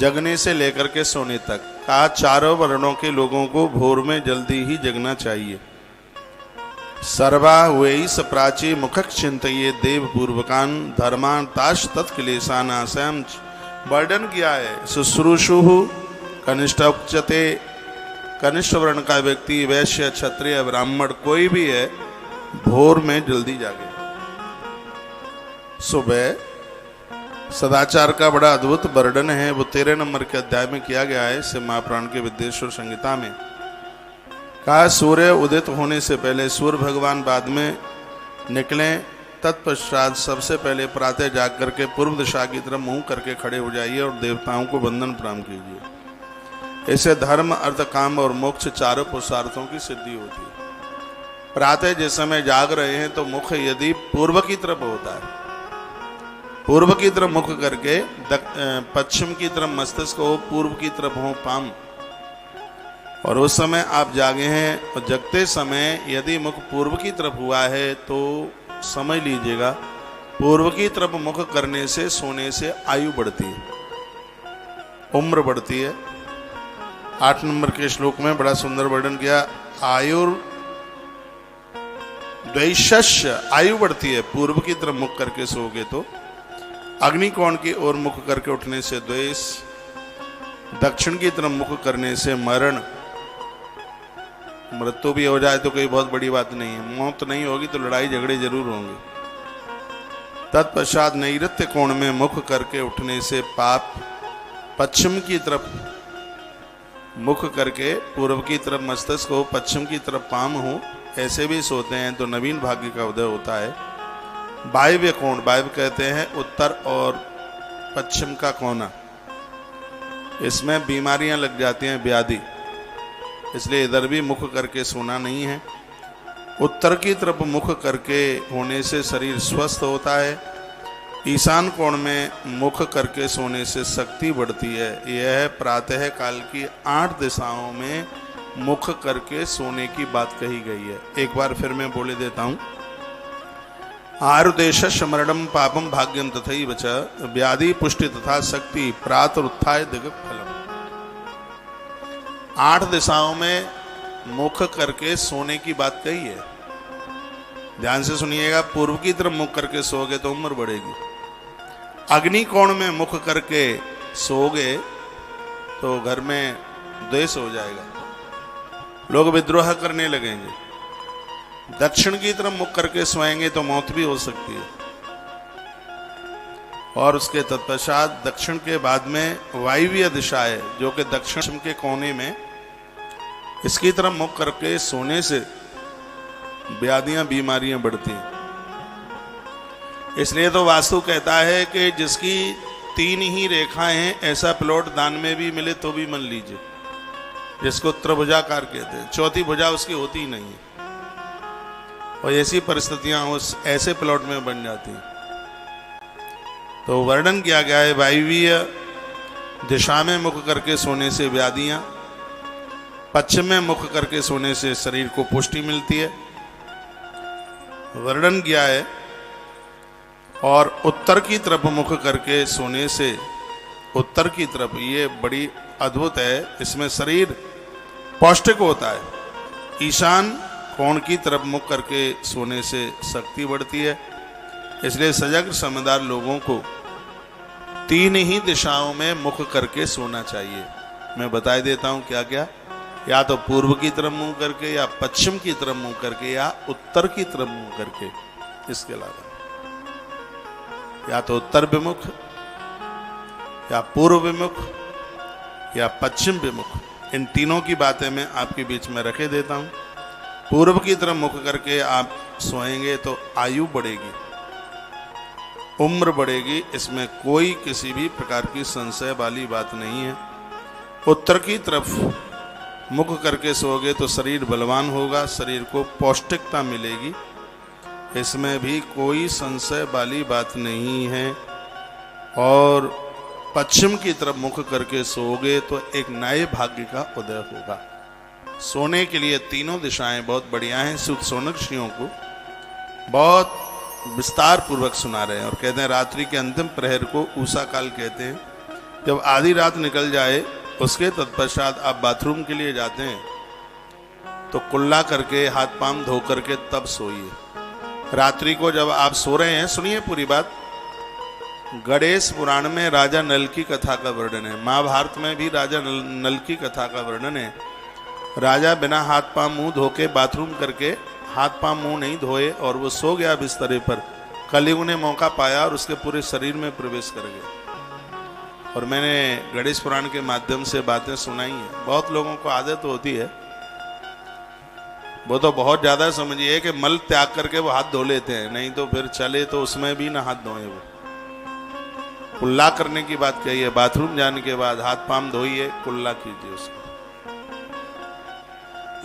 जगने से लेकर के सोने तक। कहा चारों वर्णों के लोगों को भोर में जल्दी ही जगना चाहिए। सर्वा हुए सप्राची मुखक चिंतये देव पूर्वकान धर्मान ताश तत्क्लेशान आशयम। वर्णन किया है शुश्रूषु कनिष्ठ उच्चते, कनिष्ठ वर्ण का व्यक्ति, वैश्य, क्षत्रिय, ब्राह्मण कोई भी है, भोर में जल्दी जागे। सुबह सदाचार का बड़ा अद्भुत वर्णन है, वो 13 नंबर के अध्याय में किया गया है से महापुराण के विद्येश्वर संहिता में। कहा सूर्य उदित होने से पहले सूर्य भगवान बाद में निकलें, तत्पश्चात सबसे पहले प्रातः जाग करके पूर्व दिशा की तरफ मुंह करके खड़े हो जाइए और देवताओं को वंदन प्रणाम कीजिए। इससे धर्म, अर्थ, काम और मोक्ष चारों पुरुषार्थों की सिद्धि होती है। प्रातः जिस समय जाग रहे हैं तो मुख यदि पूर्व की तरफ होता है, पूर्व की तरफ मुख करके, पश्चिम की तरफ मस्तिष्क हो, पूर्व की तरफ हो पाम, और उस समय आप जागे हैं और जगते समय यदि मुख पूर्व की तरफ हुआ है तो समझ लीजिएगा पूर्व की तरफ मुख करने से सोने से आयु बढ़ती है, उम्र बढ़ती है। 8 नंबर के श्लोक में बड़ा सुंदर वर्णन किया, आयुर द्वैशस्य, आयु बढ़ती है पूर्व की तरफ मुख करके सोओगे तो। अग्निकोण की ओर मुख करके उठने से द्वेष, दक्षिण की तरफ मुख करने से मरण, मृत्यु भी हो जाए तो कोई बहुत बड़ी बात नहीं है, मौत नहीं होगी तो लड़ाई झगड़े जरूर होंगे। तत्पश्चात नैऋत्य कोण में मुख करके उठने से पाप, पश्चिम की तरफ मुख करके पूर्व की तरफ मस्तिष्क हो, पश्चिम की तरफ पाम हो, ऐसे भी सोते हैं तो नवीन भाग्य का उदय होता है। वायव्य कोण, वायव्य कहते हैं उत्तर और पश्चिम का कोना, इसमें बीमारियां लग जाती हैं, व्याधि, इसलिए इधर भी मुख करके सोना नहीं है। उत्तर की तरफ मुख करके होने से शरीर स्वस्थ होता है। ईशान कोण में मुख करके सोने से शक्ति बढ़ती है। यह प्रातः काल की 8 दिशाओं में मुख करके सोने की बात कही गई है। एक बार फिर मैं बोले देता हूं, आरुदेश स्मरणम पापम भाग्यम तथैव च व्याधि पुष्टि तथा शक्ति प्रातरुत्थाय दिग् फलम। 8 दिशाओं में मुख करके सोने की बात कही है, ध्यान से सुनिएगा। पूर्व की तरफ मुख करके सोओगे तो उम्र बढ़ेगी। अग्नि कोण में मुख करके सोओगे तो घर में द्वेष हो जाएगा, लोग विद्रोह करने लगेंगे। दक्षिण की तरफ मुख करके सोएंगे तो मौत भी हो सकती है। और उसके तत्पश्चात दक्षिण के बाद में वायव्य दिशा है जो कि दक्षिण के कोने में, इसकी तरफ मुख करके सोने से व्याधियां, बीमारियां बढ़ती हैं। इसलिए तो वास्तु कहता है कि जिसकी 3 ही रेखाएं हैं ऐसा प्लॉट दान में भी मिले तो भी मन लीजिए, जिसको त्रिभुजाकार कहते हैं। चौथी भुजा उसकी होती ही नहीं है और ऐसी परिस्थितियां उस ऐसे प्लॉट में बन जाती हैं। तो वर्णन किया गया है वायव्य दिशा में मुख करके सोने से व्याधियां, पश्चिम में मुख करके सोने से शरीर को पुष्टि मिलती है, वर्णन किया है। और उत्तर की तरफ मुख करके सोने से, उत्तर की तरफ, ये बड़ी अद्भुत है, इसमें शरीर पौष्टिक होता है। ईशान कोण की तरफ मुख करके सोने से शक्ति बढ़ती है। इसलिए सजग समझदार लोगों को 3 ही दिशाओं में मुख करके सोना चाहिए। मैं बता देता हूं क्या क्या, या तो पूर्व की तरफ मुंह करके, या पश्चिम की तरफ मुंह करके, या उत्तर की तरफ मुंह करके। इसके अलावा या तो उत्तर विमुख, या पूर्व विमुख, या पश्चिम विमुख। इन तीनों की बातें मैं आपके बीच में रखे देता हूं। पूर्व की तरफ मुख करके आप सोएंगे तो आयु बढ़ेगी, उम्र बढ़ेगी, इसमें कोई किसी भी प्रकार की संशय वाली बात नहीं है। उत्तर की तरफ मुख करके सोओगे तो शरीर बलवान होगा, शरीर को पौष्टिकता मिलेगी, इसमें भी कोई संशय वाली बात नहीं है। और पश्चिम की तरफ मुख करके सोओगे तो एक नए भाग्य का उदय होगा। सोने के लिए तीनों दिशाएं बहुत बढ़िया हैं। सुत सोनक ऋषियों को बहुत विस्तार पूर्वक सुना रहे हैं और कहते हैं रात्रि के अंतिम प्रहर को उषा काल कहते हैं। जब आधी रात निकल जाए उसके तत्पश्चात आप बाथरूम के लिए जाते हैं तो कुल्ला करके हाथ पांव धो करके तब सोइए। रात्रि को जब आप सो रहे हैं, सुनिए पूरी बात, गणेश पुराण में राजा नल की कथा का वर्णन है, महाभारत में भी राजा नल की कथा का वर्णन है। राजा बिना हाथ पांव मुंह धो के बाथरूम करके हाथ पांव मुंह नहीं धोए और वो सो गया बिस्तरे पर। कलयुग ने मौका पाया और उसके पूरे शरीर में प्रवेश कर गया। और मैंने गणेश पुराण के माध्यम से बातें सुनाई हैं। बहुत लोगों को आदत होती है, वो तो बहुत ज्यादा समझिए कि मल त्याग करके वो हाथ धो लेते हैं, नहीं तो फिर चले तो उसमें भी ना हाथ धोए। वो कुल्ला करने की बात कही है, बाथरूम जाने के बाद हाथ पांव धोइए, कुल्ला कीजिए उसको।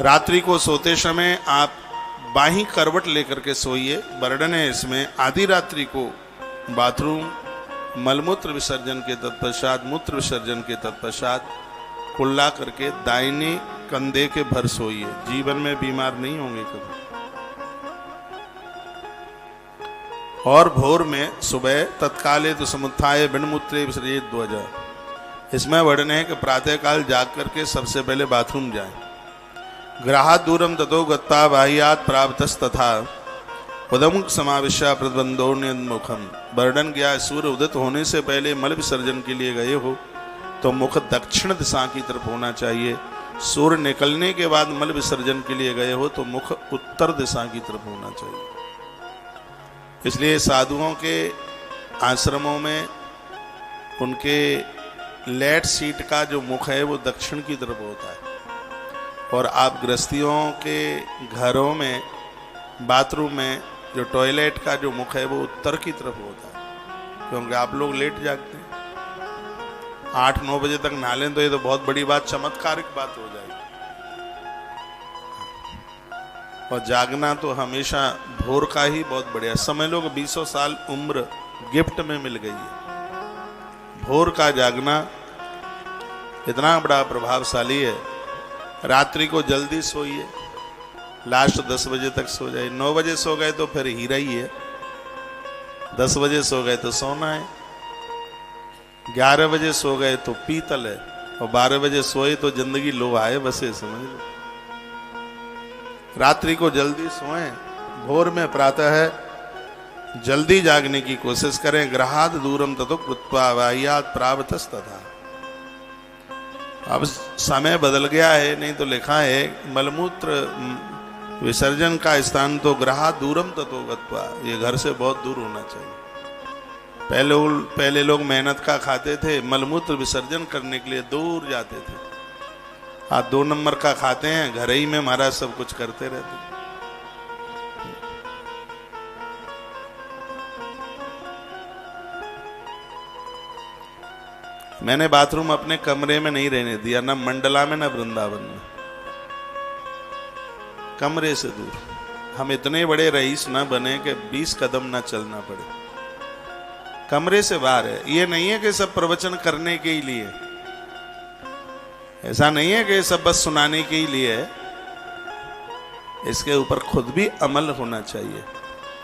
रात्रि को सोते समय आप बाहीं करवट लेकर के सोइए। वर्णन है इसमें, आधी रात्रि को बाथरूम मलमूत्र विसर्जन के तत्पश्चात, मूत्र विसर्जन के तत्पश्चात कुल्ला करके दाहिने कंधे के भर सोइए। जीवन में बीमार नहीं होंगे कभी। और भोर में सुबह तत्काले तो समुत्थाय बिनमूत्रे विसर्जित ध्वजा। इसमें वर्णन है कि प्रातःकाल जाग करके सबसे पहले बाथरूम जाएं। ग्राहात दूरम ततो गत्ता बाह्यात प्राप्तस्तथा उदमुख समाविष्या प्रतिबंधो निमुखम। वर्णन किया, सूर्य उदित होने से पहले मल विसर्जन के लिए गए हो तो मुख दक्षिण दिशा की तरफ होना चाहिए। सूर्य निकलने के बाद मल विसर्जन के लिए गए हो तो मुख उत्तर दिशा की तरफ होना चाहिए। इसलिए साधुओं के आश्रमों में उनके लेट सीट का जो मुख है वो दक्षिण की तरफ होता है, और आप गृहस्थियों के घरों में बाथरूम में जो टॉयलेट का जो मुख है वो उत्तर की तरफ होता है, क्योंकि आप लोग लेट जागते हैं। 8-9 बजे तक नहा लें तो ये तो बहुत बड़ी बात, चमत्कारिक बात हो जाएगी। और जागना तो हमेशा भोर का ही बहुत बढ़िया। समय लोग 20 साल उम्र गिफ्ट में मिल गई है। भोर का जागना इतना बड़ा प्रभावशाली है। रात्रि को जल्दी सोइए, लास्ट 10 बजे तक सो जाए। 9 बजे सो गए तो फिर हीरा ही है, 10 बजे सो गए तो सोना है, 11 बजे सो गए तो पीतल है, और 12 बजे सोए तो जिंदगी लोहा है, बस ये समझ लो। रात्रि को जल्दी सोएं, भोर में प्रातः है जल्दी जागने की कोशिश करें। ग्रहाद दूरम ततो कृत्वा वाह्यात प्रावतस्तथा। अब समय बदल गया है, नहीं तो लिखा है मलमूत्र विसर्जन का स्थान तो ग्रहाद दूरम ततो गत्वा, ये घर से बहुत दूर होना चाहिए। पहले लोग मेहनत का खाते थे, मलमूत्र विसर्जन करने के लिए दूर जाते थे। आज 2 नंबर का खाते हैं, घर ही में महाराज सब कुछ करते रहते। मैंने बाथरूम अपने कमरे में नहीं रहने दिया, ना मंडला में ना वृंदावन में, कमरे से दूर। हम इतने बड़े रईस ना बने कि 20 कदम ना चलना पड़े, कमरे से बाहर है। ये नहीं है कि सब प्रवचन करने के लिए, ऐसा नहीं है कि सब बस सुनाने के लिए है। इसके ऊपर खुद भी अमल होना चाहिए।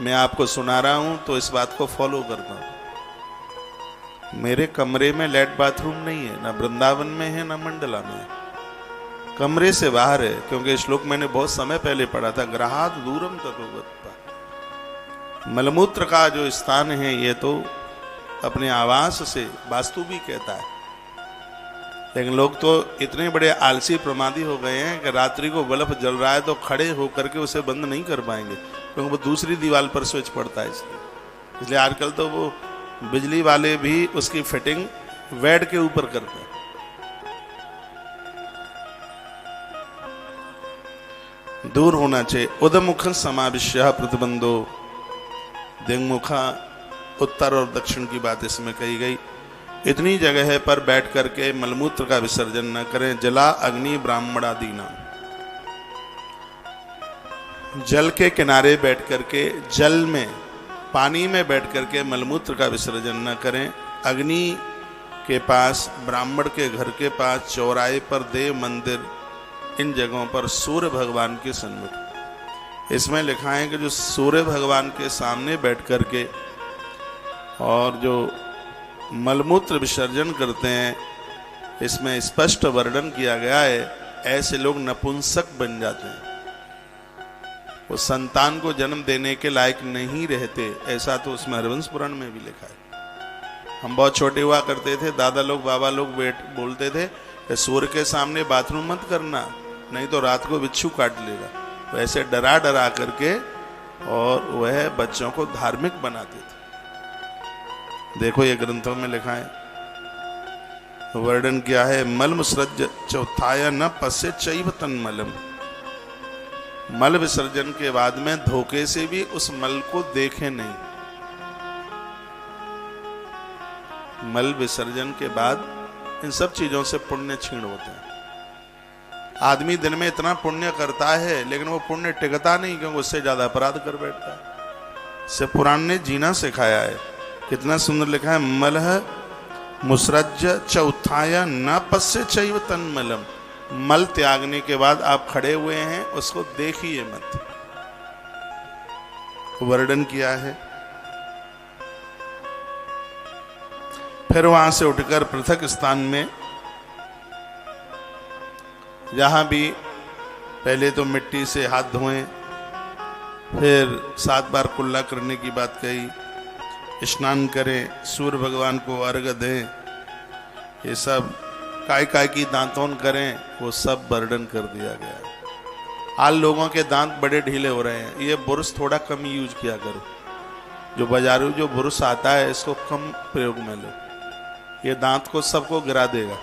मैं आपको सुना रहा हूं तो इस बात को फॉलो करता हूं। मेरे कमरे में लेट बाथरूम नहीं है, ना वृंदावन में है ना मंडला में है, कमरे से बाहर है। क्योंकि श्लोक मैंने बहुत समय पहले पढ़ा था, ग्रहाद दूरम ततो गत्वा। मलमूत्र का जो स्थान है ये तो अपने आवास से वास्तु भी कहता है, लेकिन लोग तो इतने बड़े आलसी प्रमादी हो गए हैं कि रात्रि को बल्ब जल रहा है तो खड़े होकर के उसे बंद नहीं कर पाएंगे, क्योंकि वो दूसरी दीवार पर स्विच पड़ता है। इसलिए आजकल तो वो बिजली वाले भी उसकी फिटिंग बेड के ऊपर करते हैं। दूर होना चाहिए। उदमुख समाविष्य प्रतिबंधो, दिग्मुखा उत्तर और दक्षिण की बात इसमें कही गई। इतनी जगह पर बैठ करके मलमूत्र का विसर्जन न करें। जला अग्नि ब्राह्मणादीना, जल के किनारे बैठ करके, जल में पानी में बैठ करके मलमूत्र का विसर्जन न करें। अग्नि के पास, ब्राह्मण के घर के पास, चौराहे पर, देव मंदिर, इन जगहों पर सूर्य भगवान के सन्मुख। इसमें लिखा है कि जो सूर्य भगवान के सामने बैठ करके और जो मलमूत्र विसर्जन करते हैं, इसमें स्पष्ट वर्णन किया गया है, ऐसे लोग नपुंसक बन जाते हैं, वो संतान को जन्म देने के लायक नहीं रहते। ऐसा तो उसमें हरवंश पुराण में भी लिखा है। हम बहुत छोटे हुआ करते थे, दादा लोग बाबा लोग बोलते थे कि सूर्य के सामने बाथरूम मत करना, नहीं तो रात को बिच्छू काट लेगा। वैसे डरा डरा करके और वह बच्चों को धार्मिक बनाते थे। देखो ये ग्रंथों में लिखा है, वर्णन किया है, मल मुसृज चौथाया न पश्य चैव तन्मलम। मल विसर्जन के बाद में धोखे से भी उस मल को देखे नहीं। मल विसर्जन के बाद इन सब चीजों से पुण्य क्षीण होते हैं। आदमी दिन में इतना पुण्य करता है लेकिन वो पुण्य टिकता नहीं, क्योंकि उससे ज्यादा अपराध कर बैठता है। इससे पुराण ने जीना सिखाया है। कितना सुंदर लिखा है, मलह मुसृज चौथाया न पश्य चैव तन्मलम। मल त्यागने के बाद आप खड़े हुए हैं, उसको देखिए मत। वर्णन किया है। फिर वहां से उठकर पृथक स्थान में, जहां भी पहले तो मिट्टी से हाथ धोएं, फिर 7 बार कुल्ला करने की बात कही, स्नान करें, सूर्य भगवान को अर्घ्य दें, ये सब काय काय की दांतोन करें, वो सब वर्णन कर दिया गया। आज लोगों के दांत बड़े ढीले हो रहे हैं, ये बुरुश थोड़ा कम यूज किया करो। जो बाजारू जो बुरुश आता है इसको कम प्रयोग में लो, ये दांत को सबको गिरा देगा।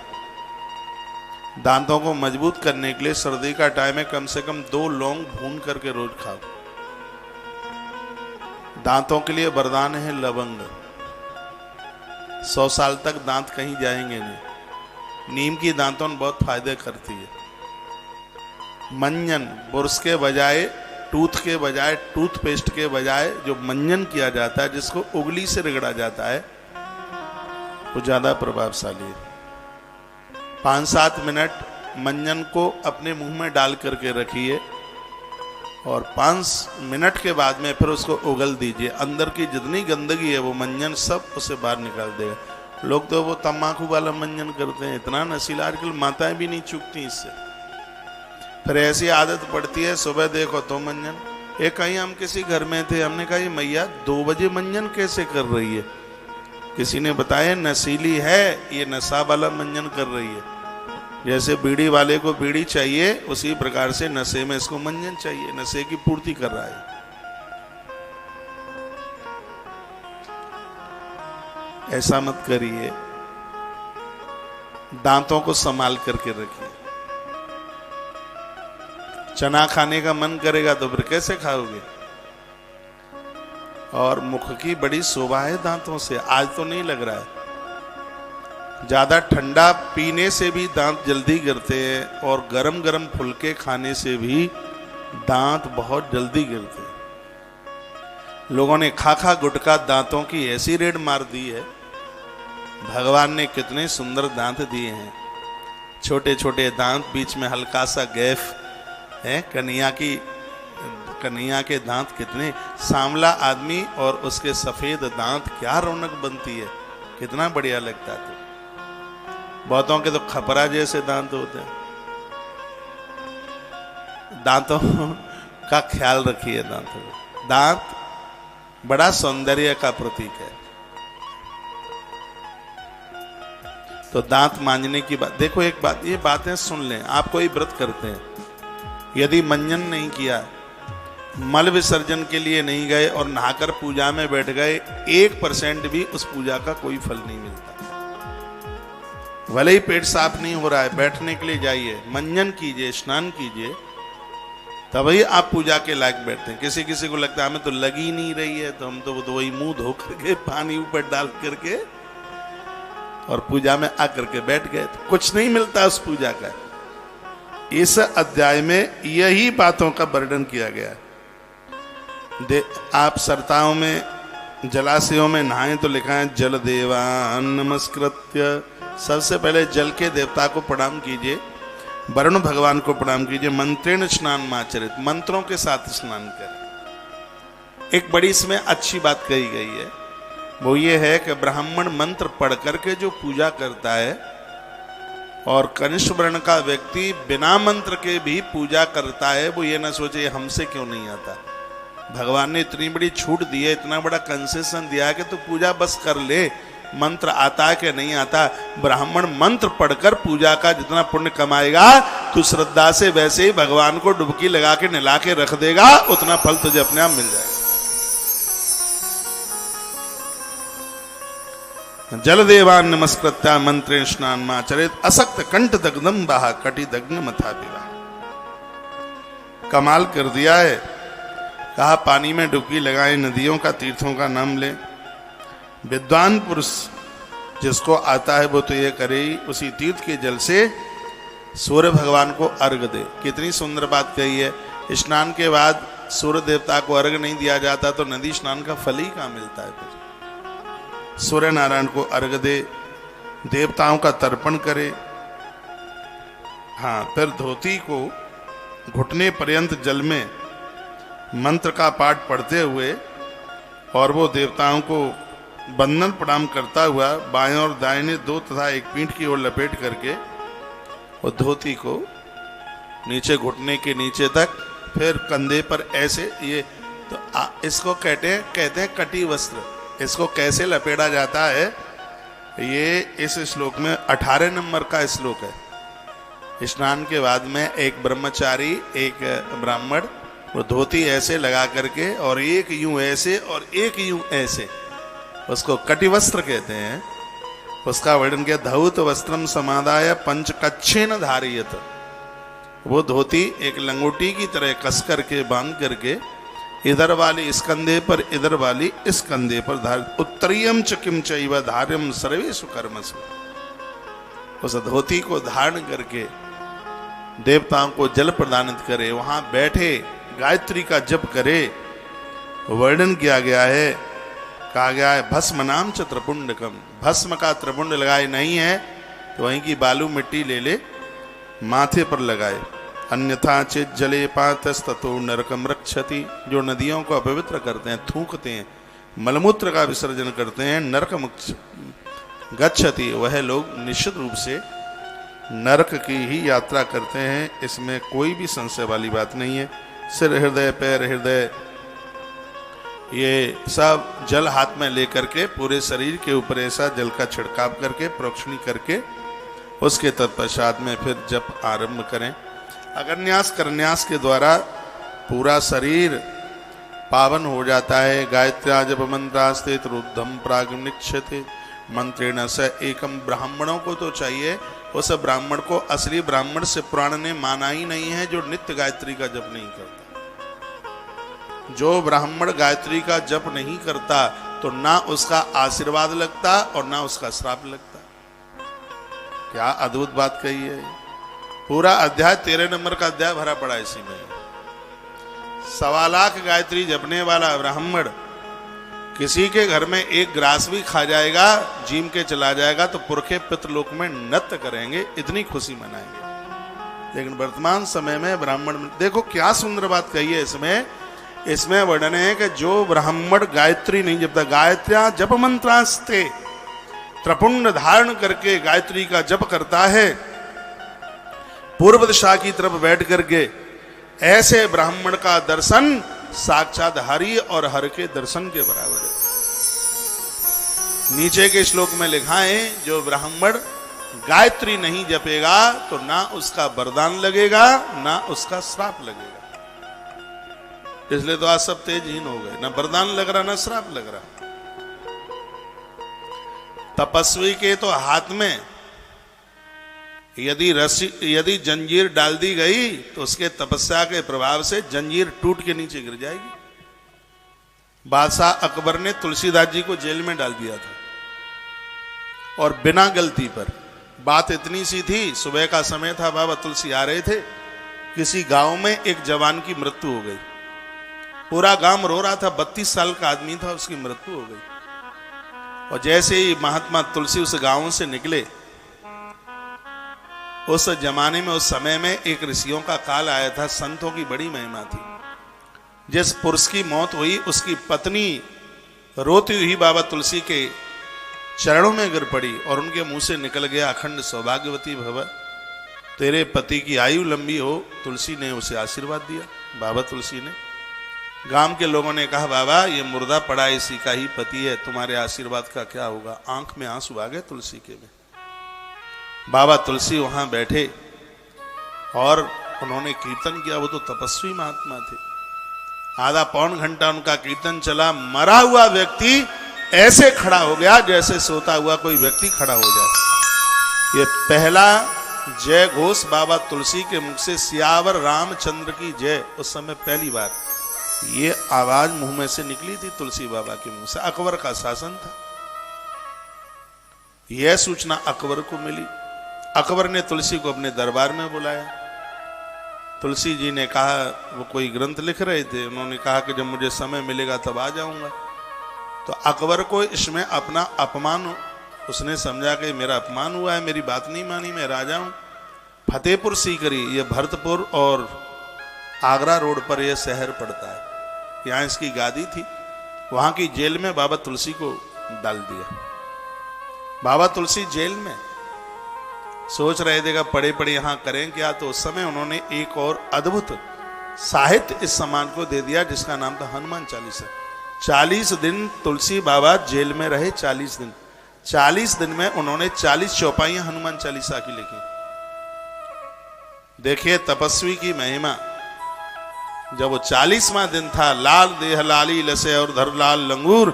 दांतों को मजबूत करने के लिए सर्दी का टाइम है, कम से कम 2 लौंग भून करके रोज खाओ। दांतों के लिए वरदान है लवंग, 100 साल तक दांत कहीं जाएंगे नहीं। नीम की दांतों बहुत फायदे करती है। मंजन, बुरश के बजाय, टूथ के बजाय, टूथपेस्ट के बजाय जो मंजन किया जाता है, जिसको उंगली से रगड़ा जाता है, वो ज्यादा प्रभावशाली है। 5-7 मिनट मंजन को अपने मुंह में डाल करके रखिए और 5 मिनट के बाद में फिर उसको उगल दीजिए। अंदर की जितनी गंदगी है वो मंजन सब उसे बाहर निकाल देगा। लोग तो वो तम्बाकू वाला मंजन करते हैं, इतना नशीला, आजकल माताएं भी नहीं चूकती इससे। फिर ऐसी आदत पड़ती है, सुबह देखो तो मंजन। एक कहीं हम किसी घर में थे, हमने कहा ये मैया 2 बजे मंजन कैसे कर रही है? किसी ने बताया नशीली है, ये नशा वाला मंजन कर रही है। जैसे बीड़ी वाले को बीड़ी चाहिए, उसी प्रकार से नशे में इसको मंजन चाहिए, नशे की पूर्ति कर रहा है। ऐसा मत करिए, दांतों को संभाल करके रखिए। चना खाने का मन करेगा तो फिर कैसे खाओगे? और मुख की बड़ी शोभा है दांतों से, आज तो नहीं लग रहा है। ज्यादा ठंडा पीने से भी दांत जल्दी गिरते हैं और गरम गरम फुलके खाने से भी दांत बहुत जल्दी गिरते हैं। लोगों ने खा खा गुटखा दांतों की ऐसी रेड मार दी है। भगवान ने कितने सुंदर दांत दिए हैं, छोटे छोटे दांत, बीच में हल्का सा गैप है। कन्हैया के दांत कितने, सांवला आदमी और उसके सफेद दांत, क्या रौनक बनती है, कितना बढ़िया लगता था। बहुतों के तो खपरा जैसे दांत होते हैं। दांतों का ख्याल रखिए। दांत बड़ा सौंदर्य का प्रतीक है। तो दांत मांजने की बात, देखो एक बात, ये बातें सुन लें। आप कोई व्रत करते हैं, यदि मंजन नहीं किया, मल विसर्जन के लिए नहीं गए और नहाकर पूजा में बैठ गए, 1% भी उस पूजा का कोई फल नहीं मिलता। भले ही पेट साफ नहीं हो रहा है, बैठने के लिए जाइए, मंजन कीजिए, स्नान कीजिए, तभी आप पूजा के लायक बैठते हैं। किसी किसी को लगता है हमें तो लगी ही नहीं रही है, तो हम तो वही मुंह धो करके पानी ऊपर डाल करके और पूजा में आकर के बैठ गए, तो कुछ नहीं मिलता उस पूजा का। इस अध्याय में यही बातों का वर्णन किया गया है। आप सरताओं में, जलाशयों में नहाएं तो लिखा है जल देवान नमस्कृत्य। सबसे पहले जल के देवता को प्रणाम कीजिए, वरुण भगवान को प्रणाम कीजिए। मंत्रेण स्नान माचरित, मंत्रों के साथ स्नान करें। एक बड़ी इसमें अच्छी बात कही गई है वो ये है कि ब्राह्मण मंत्र पढ़ करके जो पूजा करता है और कनिष्ठ वर्ण का व्यक्ति बिना मंत्र के भी पूजा करता है, वो ये ना सोचे हमसे क्यों नहीं आता। भगवान ने इतनी बड़ी छूट दी है, इतना बड़ा कंसेशन दिया है कि तू पूजा बस कर ले, मंत्र आता है कि नहीं आता। ब्राह्मण मंत्र पढ़कर पूजा का जितना पुण्य कमाएगा तू श्रद्धा से वैसे ही भगवान को डुबकी लगा के नहला के रख देगा, उतना फल तुझे अपने आप मिल जाएगा। जलदेवान नमस्कृत्या मंत्रेण स्नान माचरेत असक्त कंठ दग्धम बाहा कटि दग्न मथा पिबा। कमाल कर दिया है, कहा पानी में डुबकी लगाए, नदियों का तीर्थों का नाम ले। विद्वान पुरुष जिसको आता है वो तो ये करे ही, उसी तीर्थ के जल से सूर्य भगवान को अर्घ दे। कितनी सुंदर बात कही है। स्नान के बाद सूर्य देवता को अर्घ नहीं दिया जाता तो नदी स्नान का फल ही कहाँ मिलता है। फिर सूर्य नारायण को अर्घ दे, देवताओं का तर्पण करे। हाँ, फिर धोती को घुटने पर्यंत जल में मंत्र का पाठ पढ़ते हुए और वो देवताओं को बंदन प्रणाम करता हुआ बाएं और दाहिने दो तथा एक पीठ की ओर लपेट करके वो धोती को नीचे घुटने के नीचे तक, फिर कंधे पर ऐसे, ये तो इसको कहते हैं कटी वस्त्र। इसको कैसे लपेटा जाता है, ये इस श्लोक में 18 नंबर का श्लोक है। स्नान के बाद में एक ब्रह्मचारी, एक ब्राह्मण, वो धोती ऐसे लगा करके और एक यूं ऐसे और एक यूं ऐसे, उसको कटिवस्त्र कहते हैं। उसका वर्णन किया, धौत वस्त्रम समादाय पंचकच्छेन धारियत। वो धोती एक लंगोटी की तरह कस करके बांध करके इधर वाली इस कंधे पर, इधर वाली इस कंधे पर धारित। उत्तरीयम च किम चैव धार्यम सर्वेषु कर्मसु। उस धोती को धारण करके देवताओं को जल प्रदानित करे, वहां बैठे गायत्री का जप करे। वर्णन किया गया है, कहा गया है भस्म नाम च त्रिपुंडकम। भस्म का त्रिपुंड लगाए नहीं है तो वहीं की बालू मिट्टी ले ले, माथे पर लगाए। अन्यथा चेत जले पातस्ततो नरकम रक्षति। जो नदियों को अपवित्र करते हैं, थूकते हैं, मलमूत्र का विसर्जन करते हैं, नरकम गच्छति, वह लोग निश्चित रूप से नरक की ही यात्रा करते हैं। इसमें कोई भी संशय वाली बात नहीं है। सिर, हृदय, पैर, हृदय, ये सब जल हाथ में लेकर के पूरे शरीर के ऊपर ऐसा जल का छिड़काव करके प्रोक्षणी करके उसके तत्पश्चात में फिर जप आरंभ करें। अगन्यास करन्यास के द्वारा पूरा शरीर पावन हो जाता है। गायत्र्या जप मंत्रास्ते रुद्धम प्रागनिक्षते मंत्रेण स एकम। ब्राह्मणों को तो चाहिए, उस ब्राह्मण को असली ब्राह्मण से पुराण ने माना ही नहीं है जो नित्य गायत्री का जप नहीं करता। जो ब्राह्मण गायत्री का जप नहीं करता तो ना उसका आशीर्वाद लगता और ना उसका श्राप लगता। क्या अद्भुत बात कही है। पूरा अध्याय 13 नंबर का अध्याय भरा पड़ा इसी में। 1.25 लाख गायत्री जपने वाला ब्राह्मण किसी के घर में एक ग्रास भी खा जाएगा, जीम के चला जाएगा तो पुरखे पितृलोक में नृत्य करेंगे, इतनी खुशी मनाएंगे। लेकिन वर्तमान समय में ब्राह्मण, देखो क्या सुंदर बात कही है इसमें वर्णन है कि जो ब्राह्मण गायत्री नहीं जपता, गायत्र्या जप मंत्रास्ते, त्रिपुंड धारण करके गायत्री का जप करता है पूर्व दिशा की तरफ बैठ करके, ऐसे ब्राह्मण का दर्शन साक्षात हरि और हर के दर्शन के बराबर है। नीचे के श्लोक में लिखा है, जो ब्राह्मण गायत्री नहीं जपेगा तो ना उसका वरदान लगेगा ना उसका श्राप लगेगा। इसलिए तो आज सब तेजहीन हो गए, ना वरदान लग रहा ना श्राप लग रहा। तपस्वी के तो हाथ में यदि जंजीर डाल दी गई तो उसके तपस्या के प्रभाव से जंजीर टूट के नीचे गिर जाएगी। बादशाह अकबर ने तुलसीदास जी को जेल में डाल दिया था और बिना गलती पर। बात इतनी सी थी, सुबह का समय था, बाबा तुलसी आ रहे थे, किसी गांव में एक जवान की मृत्यु हो गई। पूरा गांव रो रहा था, 32 साल का आदमी था, उसकी मृत्यु हो गई। और जैसे ही महात्मा तुलसी उस गांव से निकले, उस जमाने में, उस समय में एक ऋषियों का काल आया था, संतों की बड़ी महिमा थी। जिस पुरुष की मौत हुई उसकी पत्नी रोती हुई बाबा तुलसी के चरणों में गिर पड़ी और उनके मुंह से निकल गया अखंड सौभाग्यवती भव, तेरे पति की आयु लंबी हो। तुलसी ने उसे आशीर्वाद दिया, बाबा तुलसी ने। गांव के लोगों ने कहा, बाबा ये मुर्दा पड़ा इसी का ही पति है, तुम्हारे आशीर्वाद का क्या होगा। आंख में आंसू आ गए तुलसी के में। बाबा तुलसी वहां बैठे और उन्होंने कीर्तन किया। वो तो तपस्वी महात्मा थे। आधा पौन घंटा उनका कीर्तन चला। मरा हुआ व्यक्ति ऐसे खड़ा हो गया जैसे सोता हुआ कोई व्यक्ति खड़ा हो जाए। ये पहला जय घोष बाबा तुलसी के मुख से, सियावर रामचंद्र की जय, उस समय पहली बार ये आवाज मुंह में से निकली थी तुलसी बाबा के मुंह से। अकबर का शासन था। यह सूचना अकबर को मिली। अकबर ने तुलसी को अपने दरबार में बुलाया। तुलसी जी ने कहा, वो कोई ग्रंथ लिख रहे थे, उन्होंने कहा कि जब मुझे समय मिलेगा तब आ जाऊंगा। तो अकबर को इसमें अपना अपमान, उसने समझा कि मेरा अपमान हुआ है, मेरी बात नहीं मानी, मैं राजा हूं। फतेहपुर सीकरी, ये भरतपुर और आगरा रोड पर यह शहर पड़ता है, यहाँ इसकी गादी थी। वहां की जेल में बाबा तुलसी को डाल दिया। बाबा तुलसी जेल में सोच रहे थे पड़े पड़े यहां करें क्या। तो उस समय उन्होंने एक और अद्भुत साहित्य इस सम्मान को दे दिया जिसका नाम था हनुमान चालीसा। 40 दिन तुलसी बाबा जेल में रहे। 40 दिन, 40 दिन में उन्होंने 40 चौपाइयां हनुमान चालीसा की लिखी। देखिए तपस्वी की महिमा। जब वो 40वां दिन था, लाल देह लाली लसे और धर लाल लंगूर,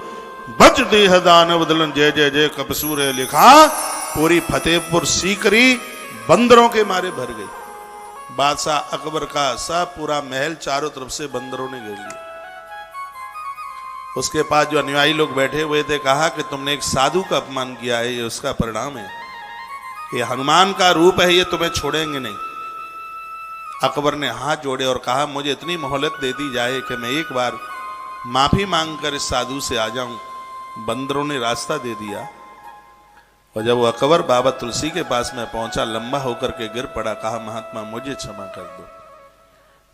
बज देह दानव दलन जय जय जय कपसूर लिखा। पूरी फतेहपुर सीकरी बंदरों के मारे भर गई। बादशाह अकबर का सब पूरा महल चारों तरफ से बंदरों ने घेर लिया। उसके पास जो अनुयायी लोग बैठे हुए थे, कहा कि तुमने एक साधु का अपमान किया है, ये उसका परिणाम है। ये हनुमान का रूप है, ये तुम्हें छोड़ेंगे नहीं। अकबर ने हाथ जोड़े और कहा, मुझे इतनी मोहलत दे दी जाए कि मैं एक बार माफी मांगकर इस साधु से आ जाऊं। बंदरों ने रास्ता दे दिया। और जब वो अकबर बाबा तुलसी के पास में पहुंचा, लंबा होकर के गिर पड़ा, कहा, महात्मा मुझे क्षमा कर दो।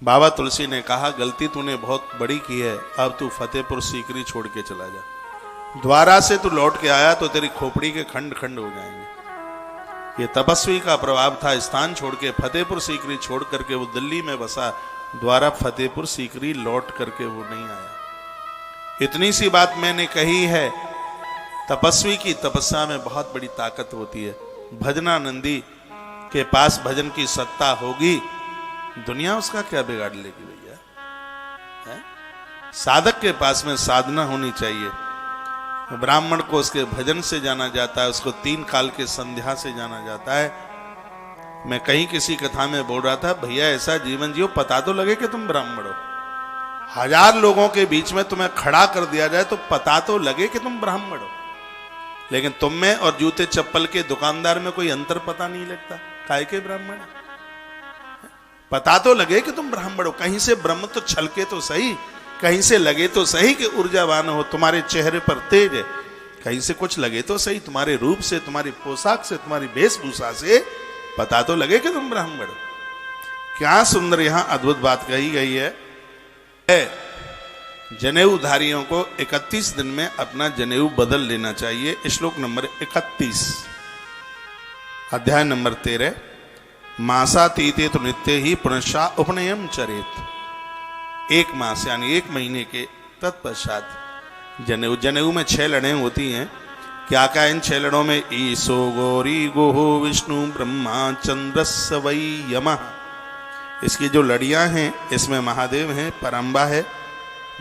बाबा तुलसी ने कहा, गलती तूने बहुत बड़ी की है, अब तू फतेहपुर सीकरी छोड़ के चला जा। द्वारा से तू लौट के आया तो तेरी खोपड़ी के खंड खंड हो जाएंगे। ये तपस्वी का प्रभाव था। स्थान छोड़ के फतेहपुर सीकरी छोड़ करके वो दिल्ली में बसा। द्वारा फतेहपुर सीकरी लौट करके वो नहीं आया। इतनी सी बात मैंने कही है, तपस्वी की तपस्या में बहुत बड़ी ताकत होती है। भजनानंदी के पास भजन की सत्ता होगी, दुनिया उसका क्या बिगाड़ लेगी भैया। साधक के पास में साधना होनी चाहिए। ब्राह्मण को उसके भजन से जाना जाता है, उसको 3 काल के संध्या से जाना जाता है। मैं कहीं किसी कथा में बोल रहा था, भैया ऐसा जीवन जियो पता तो लगे कि तुम ब्राह्मण हो। 1000 लोगों के बीच में तुम्हें खड़ा कर दिया जाए तो पता तो लगे कि तुम ब्राह्मण हो। लेकिन तुम में और जूते चप्पल के दुकानदार में कोई अंतर पता नहीं लगता। काहे के ब्राह्मण? पता तो लगे कि तुम ब्राह्मण हो। कहीं से ब्रह्म तो छलके तो सही, कहीं से लगे तो सही कि ऊर्जावान हो, तुम्हारे चेहरे पर तेज है। कहीं से कुछ लगे तो सही, तुम्हारे रूप से, तुम्हारी पोशाक से, तुम्हारी वेशभूषा से पता तो लगे कि तुम ब्राह्मण हो। क्या सुंदर यहां अद्भुत बात कही गई है। जनेऊधारियों को 31 दिन में अपना जनेऊ बदल लेना चाहिए। श्लोक नंबर 31, अध्याय नंबर 13। मासातीते तो नित्य ही पुनश्चा उपनयम चरेत। 1 मास यानी 1 महीने के तत्पश्चात जनेऊ। जनेऊ में 6 लड़ें होती हैं। क्या क्या इन 6 लड़ों में? ईसो गौरी गोहो विष्णु ब्रह्मा चंद्रस्य वै यमः। इसकी जो लड़ियां हैं, इसमें महादेव हैं, परम्बा है,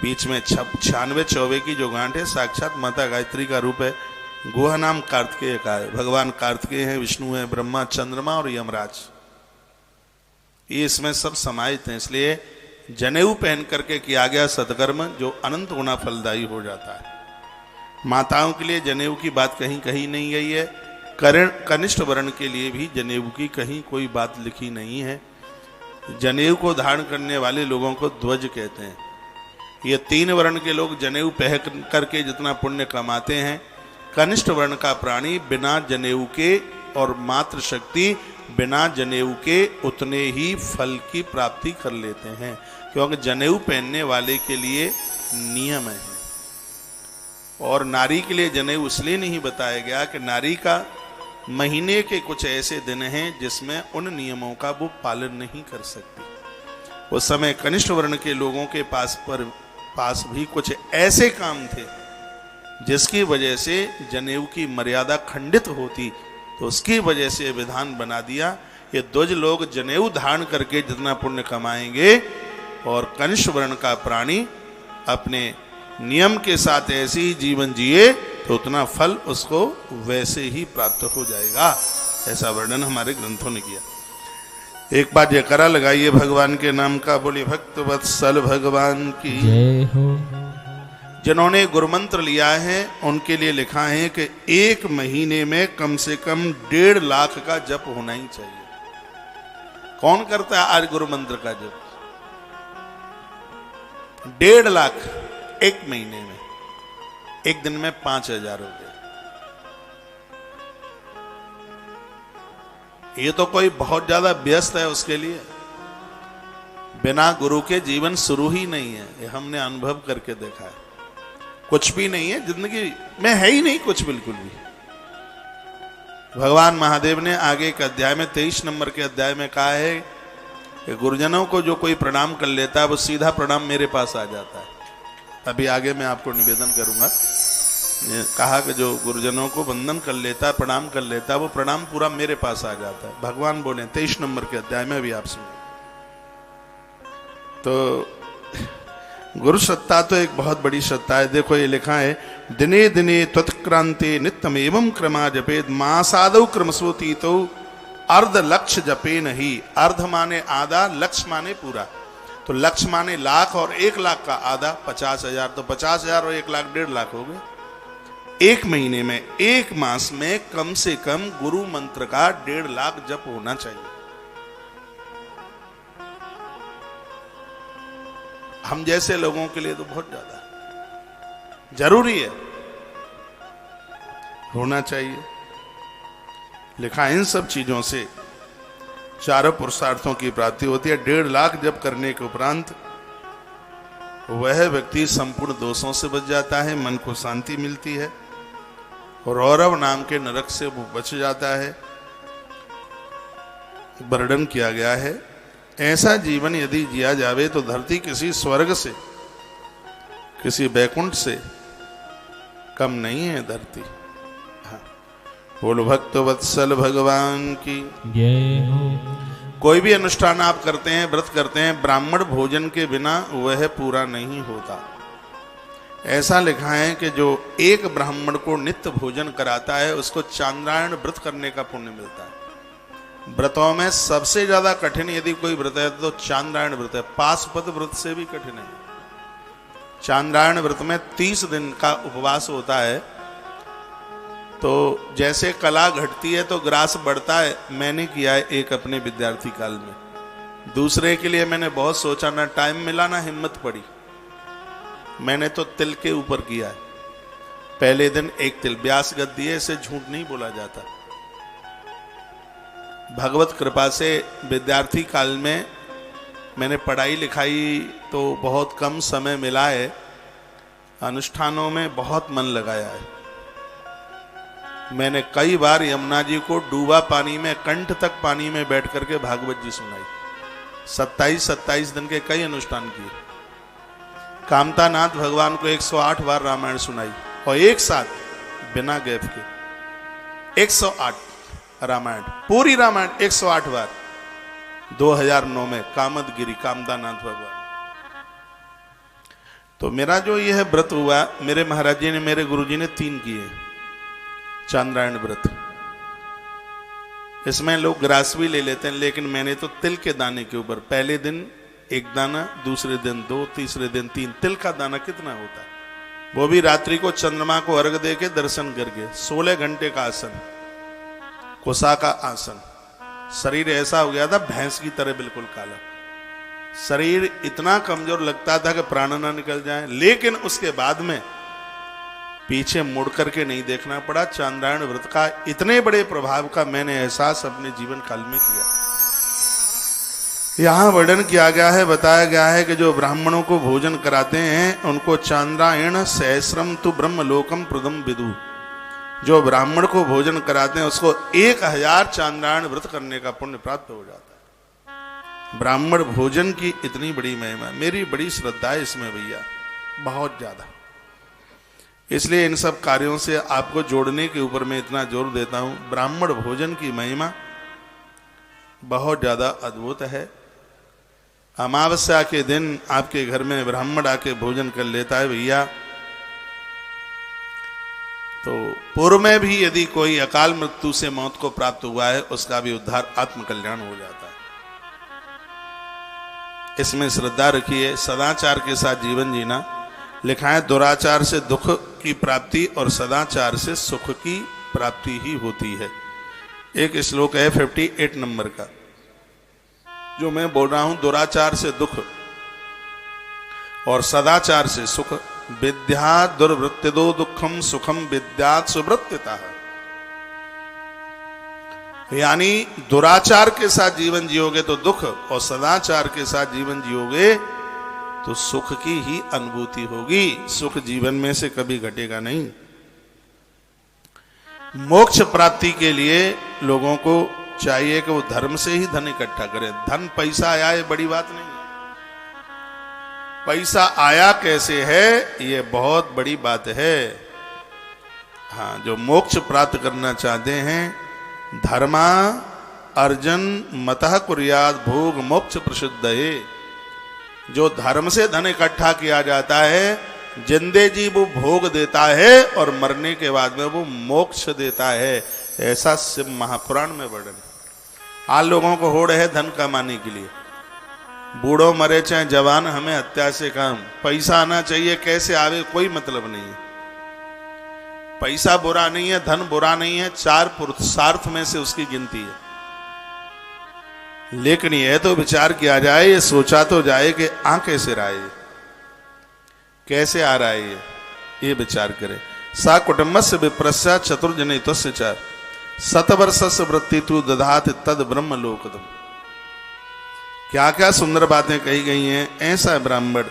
बीच में 96 चौबे की जो गांठ है, साक्षात माता गायत्री का रूप है। गुहा नाम कार्तिकेय का है। भगवान कार्तिकेय है, विष्णु है, ब्रह्मा, चंद्रमा और यमराज, ये इसमें सब समाहित हैं। इसलिए जनेऊ पहन करके किया गया सत्कर्म जो अनंत गुना फलदायी हो जाता है। माताओं के लिए जनेऊ की बात कहीं कही नहीं गई है। कनिष्ठ वर्ण के लिए भी जनेऊ की कहीं कोई बात लिखी नहीं है। जनेऊ को धारण करने वाले लोगों को ध्वज कहते हैं। ये 3 वर्ण के लोग जनेऊ पहन करके जितना पुण्य कमाते हैं, कनिष्ठ वर्ण का प्राणी बिना जनेऊ के और मात्र शक्ति बिना जनेऊ के उतने ही फल की प्राप्ति कर लेते हैं, क्योंकि जनेऊ पहनने वाले के लिए नियम है। और नारी के लिए जनेऊ इसलिए नहीं बताया गया कि नारी का महीने के कुछ ऐसे दिन हैं जिसमें उन नियमों का वो पालन नहीं कर सकती। उस समय कनिष्ठ वर्ण के लोगों के पास भी कुछ ऐसे काम थे जिसकी वजह से जनेऊ की मर्यादा खंडित होती, तो उसकी वजह से विधान बना दिया ये द्विज लोग जनेऊ धारण करके जितना पुण्य कमाएंगे और कनिष्ठ वर्ण का प्राणी अपने नियम के साथ ऐसे ही जीवन जिए तो उतना फल उसको वैसे ही प्राप्त हो जाएगा। ऐसा वर्णन हमारे ग्रंथों ने किया। एक बार जयकारा लगाइए भगवान के नाम का, बोलिए भक्त वत्सल भगवान की जय हो। जिन्होंने गुरुमंत्र लिया है उनके लिए लिखा है कि 1 महीने में कम से कम 1.5 लाख का जप होना ही चाहिए। कौन करता है आज गुरुमंत्र का जप? 1.5 लाख 1 महीने में, एक दिन में 5,000 हो गए। ये तो कोई बहुत ज्यादा व्यस्त है उसके लिए। बिना गुरु के जीवन शुरू ही नहीं है, ये हमने अनुभव करके देखा है। कुछ भी नहीं है जिंदगी में, है ही नहीं कुछ बिल्कुल भी। भगवान महादेव ने आगे एक अध्याय में 23 नंबर के अध्याय में कहा है कि गुरुजनों को जो कोई प्रणाम कर लेता है वो सीधा प्रणाम मेरे पास आ जाता है। अभी आगे मैं आपको निवेदन करूंगा, कहा कि जो गुरुजनों को वंदन कर लेता है, प्रणाम कर लेता है, वो प्रणाम पूरा मेरे पास आ जाता है। भगवान बोले 23 नंबर के अध्याय में, अभी आप सुनिए। तो गुरु सत्ता तो एक बहुत बड़ी सत्ता है। देखो ये लिखा है, दिने दिने त्वत्क्रांते नित्यम एवं क्रमा जपेद मासादौ क्रमसोती तो अर्ध लक्ष्य जपे नहीं। अर्ध माने आधा, लक्ष्य माने पूरा। तो लक्ष्य माने लाख और 1 लाख का आधा 50,000, तो 50,000 और 1 लाख 1.5 लाख हो गए। 1 महीने में, 1 मास में कम से कम गुरु मंत्र का 1.5 लाख जप होना चाहिए। हम जैसे लोगों के लिए तो बहुत ज्यादा जरूरी है, होना चाहिए। लिखा इन सब चीजों से चारों पुरुषार्थों की प्राप्ति होती है। 1.5 लाख जप करने के उपरांत वह व्यक्ति संपूर्ण दोषों से बच जाता है, मन को शांति मिलती है और रौरव नाम के नरक से वो बच जाता है। वर्णन किया गया है, ऐसा जीवन यदि जिया जावे तो धरती किसी स्वर्ग से, किसी बैकुंठ से कम नहीं है धरती। हाँ। बोलो भक्त वत्सल भगवान की जय हो। कोई भी अनुष्ठान आप करते हैं, व्रत करते हैं, ब्राह्मण भोजन के बिना वह पूरा नहीं होता। ऐसा लिखा है कि जो एक ब्राह्मण को नित्य भोजन कराता है उसको चांद्रायण व्रत करने का पुण्य मिलता है। व्रतों में सबसे ज्यादा कठिन यदि कोई व्रत है तो चांद्रायण व्रत है। पाशुपत व्रत से भी कठिन है। चांद्रायण व्रत में 30 दिन का उपवास होता है। तो जैसे कला घटती है तो ग्रास बढ़ता है। मैंने किया है एक अपने विद्यार्थी काल में, दूसरे के लिए मैंने बहुत सोचा, ना टाइम मिला ना हिम्मत पड़ी। मैंने तो तिल के ऊपर किया है। पहले दिन 1 तिल, व्यास गद्दी है, इसे झूठ नहीं बोला जाता। भगवत कृपा से विद्यार्थी काल में मैंने पढ़ाई लिखाई तो बहुत कम समय मिला है, अनुष्ठानों में बहुत मन लगाया है। मैंने कई बार यमुना जी को डूबा पानी में, कंठ तक पानी में बैठ करके भागवत जी सुनाई। 27 दिन के कई अनुष्ठान किए। कामतानाथ भगवान को 108 बार रामायण सुनाई और एक साथ बिना गैप के 108 रामायण, पूरी रामायण 108 बार। 2009 में कामदगिरी कामदानाथ भगवान। तो मेरा जो यह व्रत हुआ, मेरे महाराज जी ने, मेरे गुरु जी ने 3 किए चांद्रायण व्रत। इसमें लोग ग्रास भी ले लेते हैं, लेकिन मैंने तो तिल के दाने के ऊपर, पहले दिन 1 दाना, दूसरे दिन 2, तीसरे दिन 3। तिल का दाना कितना होता है? वो भी रात्रि को चंद्रमा को अर्घ दे के दर्शन करके। 16 घंटे का आसन, कुसा का आसन। शरीर ऐसा हो गया था भैंस की तरह, बिल्कुल काला। शरीर इतना कमजोर लगता था कि प्राण ना निकल जाए, लेकिन उसके बाद में पीछे मुड़ करके नहीं देखना पड़ा। चांद्रायण व्रत का इतने बड़े प्रभाव का मैंने एहसास अपने जीवन काल में किया। यहां वर्णन किया गया है, बताया गया है कि जो ब्राह्मणों को भोजन कराते हैं उनको चांद्रायण सहस्रम तु ब्रह्मलोकम प्रदम विदु। जो ब्राह्मण को भोजन कराते हैं उसको 1000 चांद्रायण व्रत करने का पुण्य प्राप्त हो जाता है। ब्राह्मण भोजन की इतनी बड़ी महिमा, मेरी बड़ी श्रद्धा है इसमें भैया, बहुत ज्यादा। इसलिए इन सब कार्यों से आपको जोड़ने के ऊपर मैं इतना जोर देता हूं। ब्राह्मण भोजन की महिमा बहुत ज्यादा अद्भुत है। अमावस्या के दिन आपके घर में ब्राह्मण आके भोजन कर लेता है भैया, तो पूर्व में भी यदि कोई अकाल मृत्यु से मौत को प्राप्त हुआ है उसका भी उद्धार, आत्म कल्याण हो जाता है। इसमें श्रद्धा रखिए। सदाचार के साथ जीवन जीना। लिखा है दुराचार से दुख की प्राप्ति और सदाचार से सुख की प्राप्ति ही होती है। एक श्लोक है 58 नंबर का जो मैं बोल रहा हूं, दुराचार से दुख और सदाचार से सुख। विद्या दुर्वृत्तिदो दुखम सुखम विद्यात् सुवृत्तिता। यानी दुराचार के साथ जीवन जियोगे तो दुख, और सदाचार के साथ जीवन जियोगे तो सुख की ही अनुभूति होगी। सुख जीवन में से कभी घटेगा नहीं। मोक्ष प्राप्ति के लिए लोगों को चाहिए कि वो धर्म से ही धन इकट्ठा करें। धन पैसा आया ये बड़ी बात नहीं है, पैसा आया कैसे है ये बहुत बड़ी बात है। हाँ, जो मोक्ष प्राप्त करना चाहते हैं, धर्मा अर्जन मतः कुर्याद भोग मोक्ष प्रसिद्ध है। जो धर्म से धन इकट्ठा किया जाता है, जिंदे जी वो भोग देता है और मरने के बाद में वो मोक्ष देता है। ऐसा शिव महापुराण में वर्णन है। आज लोगों को होड़ है धन कमाने के लिए, बूढ़ो मरे चाहे जवान, हमें हत्या से काम, पैसा आना चाहिए, कैसे आवे कोई मतलब नहीं है। पैसा बुरा नहीं है, धन बुरा नहीं है, 4 पुरुषार्थ में से उसकी गिनती है। लेकिन यह तो विचार किया जाए, ये सोचा तो जाए कि आ कैसे रहा है, कैसे आ रहा है, ये विचार करे। सा कुटुंबस्य विप्रस्या चतुर्जनितस्य च शतवर्षस्य वृत्ति तु दधात तद ब्रह्म लोकदम। क्या क्या सुंदर बातें कही गई हैं। ऐसा ब्राह्मण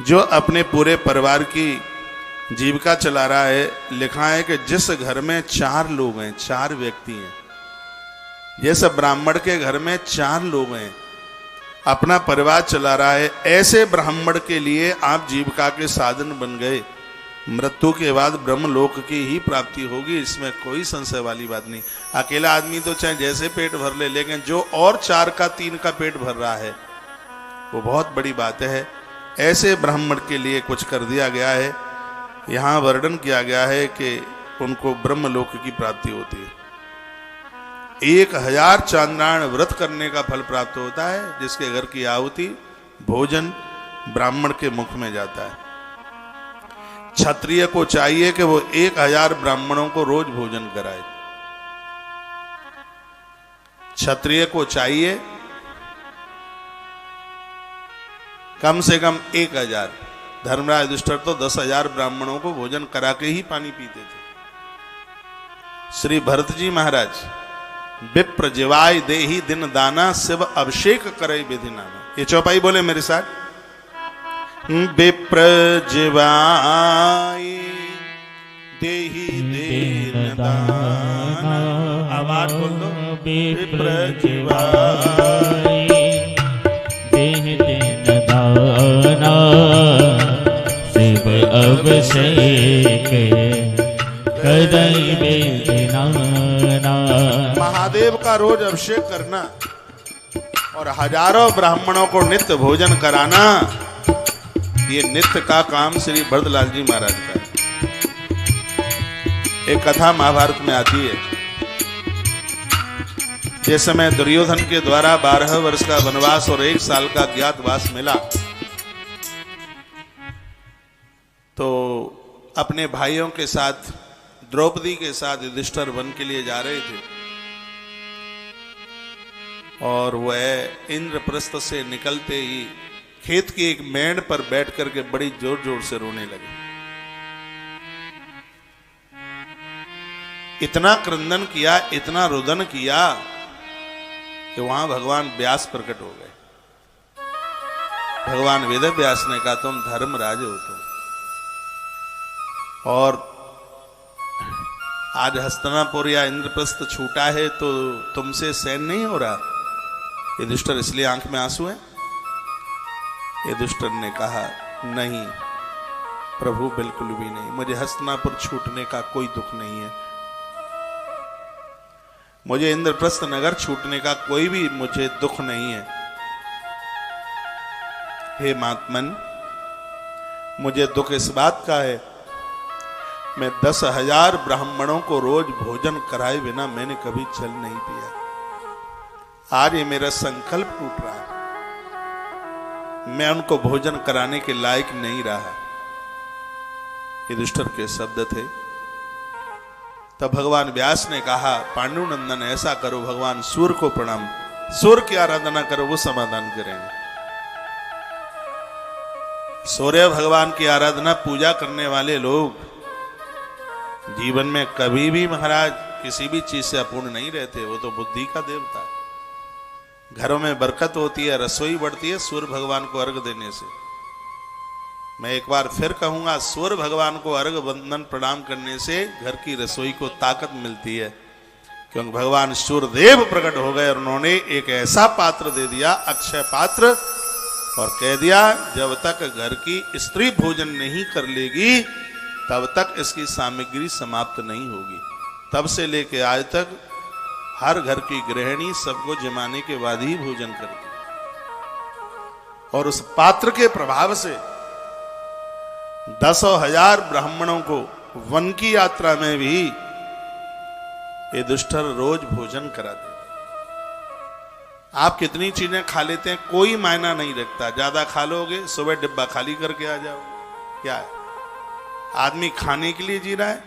जो अपने पूरे परिवार की जीविका चला रहा है। लिखा है कि जिस घर में 4 लोग हैं, 4 व्यक्ति हैं, जैसे ब्राह्मण के घर में 4 लोग हैं, अपना परिवार चला रहा है, ऐसे ब्राह्मण के लिए आप जीविका के साधन बन गए। मृत्यु के बाद ब्रह्मलोक की ही प्राप्ति होगी, इसमें कोई संशय वाली बात नहीं। अकेला आदमी तो चाहे जैसे पेट भर ले, लेकिन जो और 4 का 3 का पेट भर रहा है वो बहुत बड़ी बात है। ऐसे ब्राह्मण के लिए कुछ कर दिया गया है। यहाँ वर्णन किया गया है कि उनको ब्रह्मलोक की प्राप्ति होती है। 1000 चांद्रायण व्रत करने का फल प्राप्त होता है, जिसके घर की आहुति भोजन ब्राह्मण के मुख में जाता है। क्षत्रिय को चाहिए कि वो 1000 ब्राह्मणों को रोज भोजन कराए। क्षत्रिय को चाहिए कम से कम 1000। धर्मराज युधिष्ठिर तो 10,000 ब्राह्मणों को भोजन करा के ही पानी पीते थे। श्री भरत जी महाराज विप्र जिवाय देहि दिन दाना शिव अभिषेक करे विधि नाना। ये चौपाई बोले मेरे साथ। विप्र जिवाय देहि दिन दाना। आवाज बोल दो। विप्र जिवाय देहि दिन दाना शिव अभिषेक करई विधि नाना। महादेव का रोज अभिषेक करना और हजारों ब्राह्मणों को नित्य भोजन कराना, ये नित्य का काम श्री भरतलाल जी महाराज का है। एक कथा महाभारत में आती है। जिस समय दुर्योधन के द्वारा 12 वर्ष का वनवास और 1 साल का ज्ञातवास मिला, तो अपने भाइयों के साथ, द्रौपदी के साथ युधिष्ठिर वन के लिए जा रहे थे, और वह इंद्रप्रस्थ से निकलते ही खेत की एक मेड़ पर बैठ करके बड़ी जोर जोर से रोने लगे। इतना क्रंदन किया, इतना रुदन किया कि वहां भगवान व्यास प्रकट हो गए। भगवान वेद व्यास ने कहा तुम धर्मराज हो तुम, और आज हस्तिनापुर या इंद्रप्रस्थ छूटा है तो तुमसे सहन नहीं हो रहा। युधिष्ठिर इसलिए आंख में आंसू है। युधिष्ठिर ने कहा नहीं प्रभु, बिल्कुल भी नहीं, मुझे हस्तिनापुर छूटने का कोई दुख नहीं है, मुझे इंद्रप्रस्थ नगर छूटने का कोई भी मुझे दुख नहीं है। हे महात्मन, मुझे दुख इस बात का है, मैं 10,000 ब्राह्मणों को रोज भोजन कराए बिना मैंने कभी जल नहीं पिया। आज ये मेरा संकल्प टूट रहा है, मैं उनको भोजन कराने के लायक नहीं रहा। युधिष्ठिर के शब्द थे। तब भगवान व्यास ने कहा पांडुनंदन ऐसा करो, भगवान सूर्य को प्रणाम, सूर्य की आराधना करो, वो समाधान करेंगे। सूर्य भगवान की आराधना पूजा करने वाले लोग जीवन में कभी भी महाराज किसी भी चीज से अपूर्ण नहीं रहते, वो तो बुद्धि का देवता है। घरों में बरकत होती है, रसोई बढ़ती है सूर्य भगवान को अर्घ देने से। मैं एक बार फिर कहूंगा, सूर्य भगवान को अर्घ वंदन प्रणाम करने से घर की रसोई को ताकत मिलती है, क्योंकि भगवान सूर्यदेव प्रकट हो गए और उन्होंने एक ऐसा पात्र दे दिया, अक्षय पात्र, और कह दिया जब तक घर की स्त्री भोजन नहीं कर लेगी तब तक इसकी सामग्री समाप्त नहीं होगी। तब से लेके आज तक हर घर की गृहिणी सबको जमाने के बाद ही भोजन करती, और उस पात्र के प्रभाव से 10,000 ब्राह्मणों को वन की यात्रा में भी युधिष्ठिर रोज भोजन कराते। आप कितनी चीजें खा लेते हैं कोई मायना नहीं रखता, ज्यादा खा लोगे सुबह डिब्बा खाली करके आ जाओ। क्या है, आदमी खाने के लिए जी रहा है?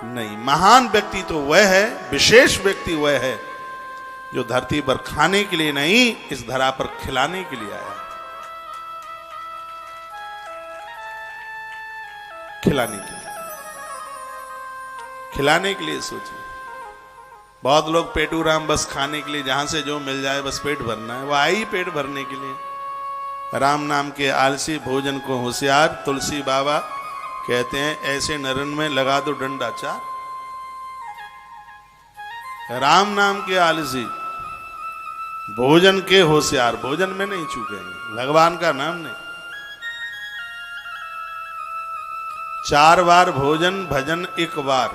नहीं, महान व्यक्ति तो वह है, विशेष व्यक्ति वह है जो धरती पर खाने के लिए नहीं, इस धरा पर खिलाने के लिए आया। खिलाने के लिए, खिलाने के लिए सोचिए। बहुत लोग पेटू राम, बस खाने के लिए, जहां से जो मिल जाए बस पेट भरना है। वो आई पेट भरने के लिए। राम नाम के आलसी भोजन को होशियार, तुलसी बाबा कहते हैं ऐसे नरन में लगा दो डंडा चार। राम नाम के आलसी, भोजन के होशियार, भोजन में नहीं चूकेंगे, भगवान का नाम नहीं। 4 बार भोजन भजन एक बार,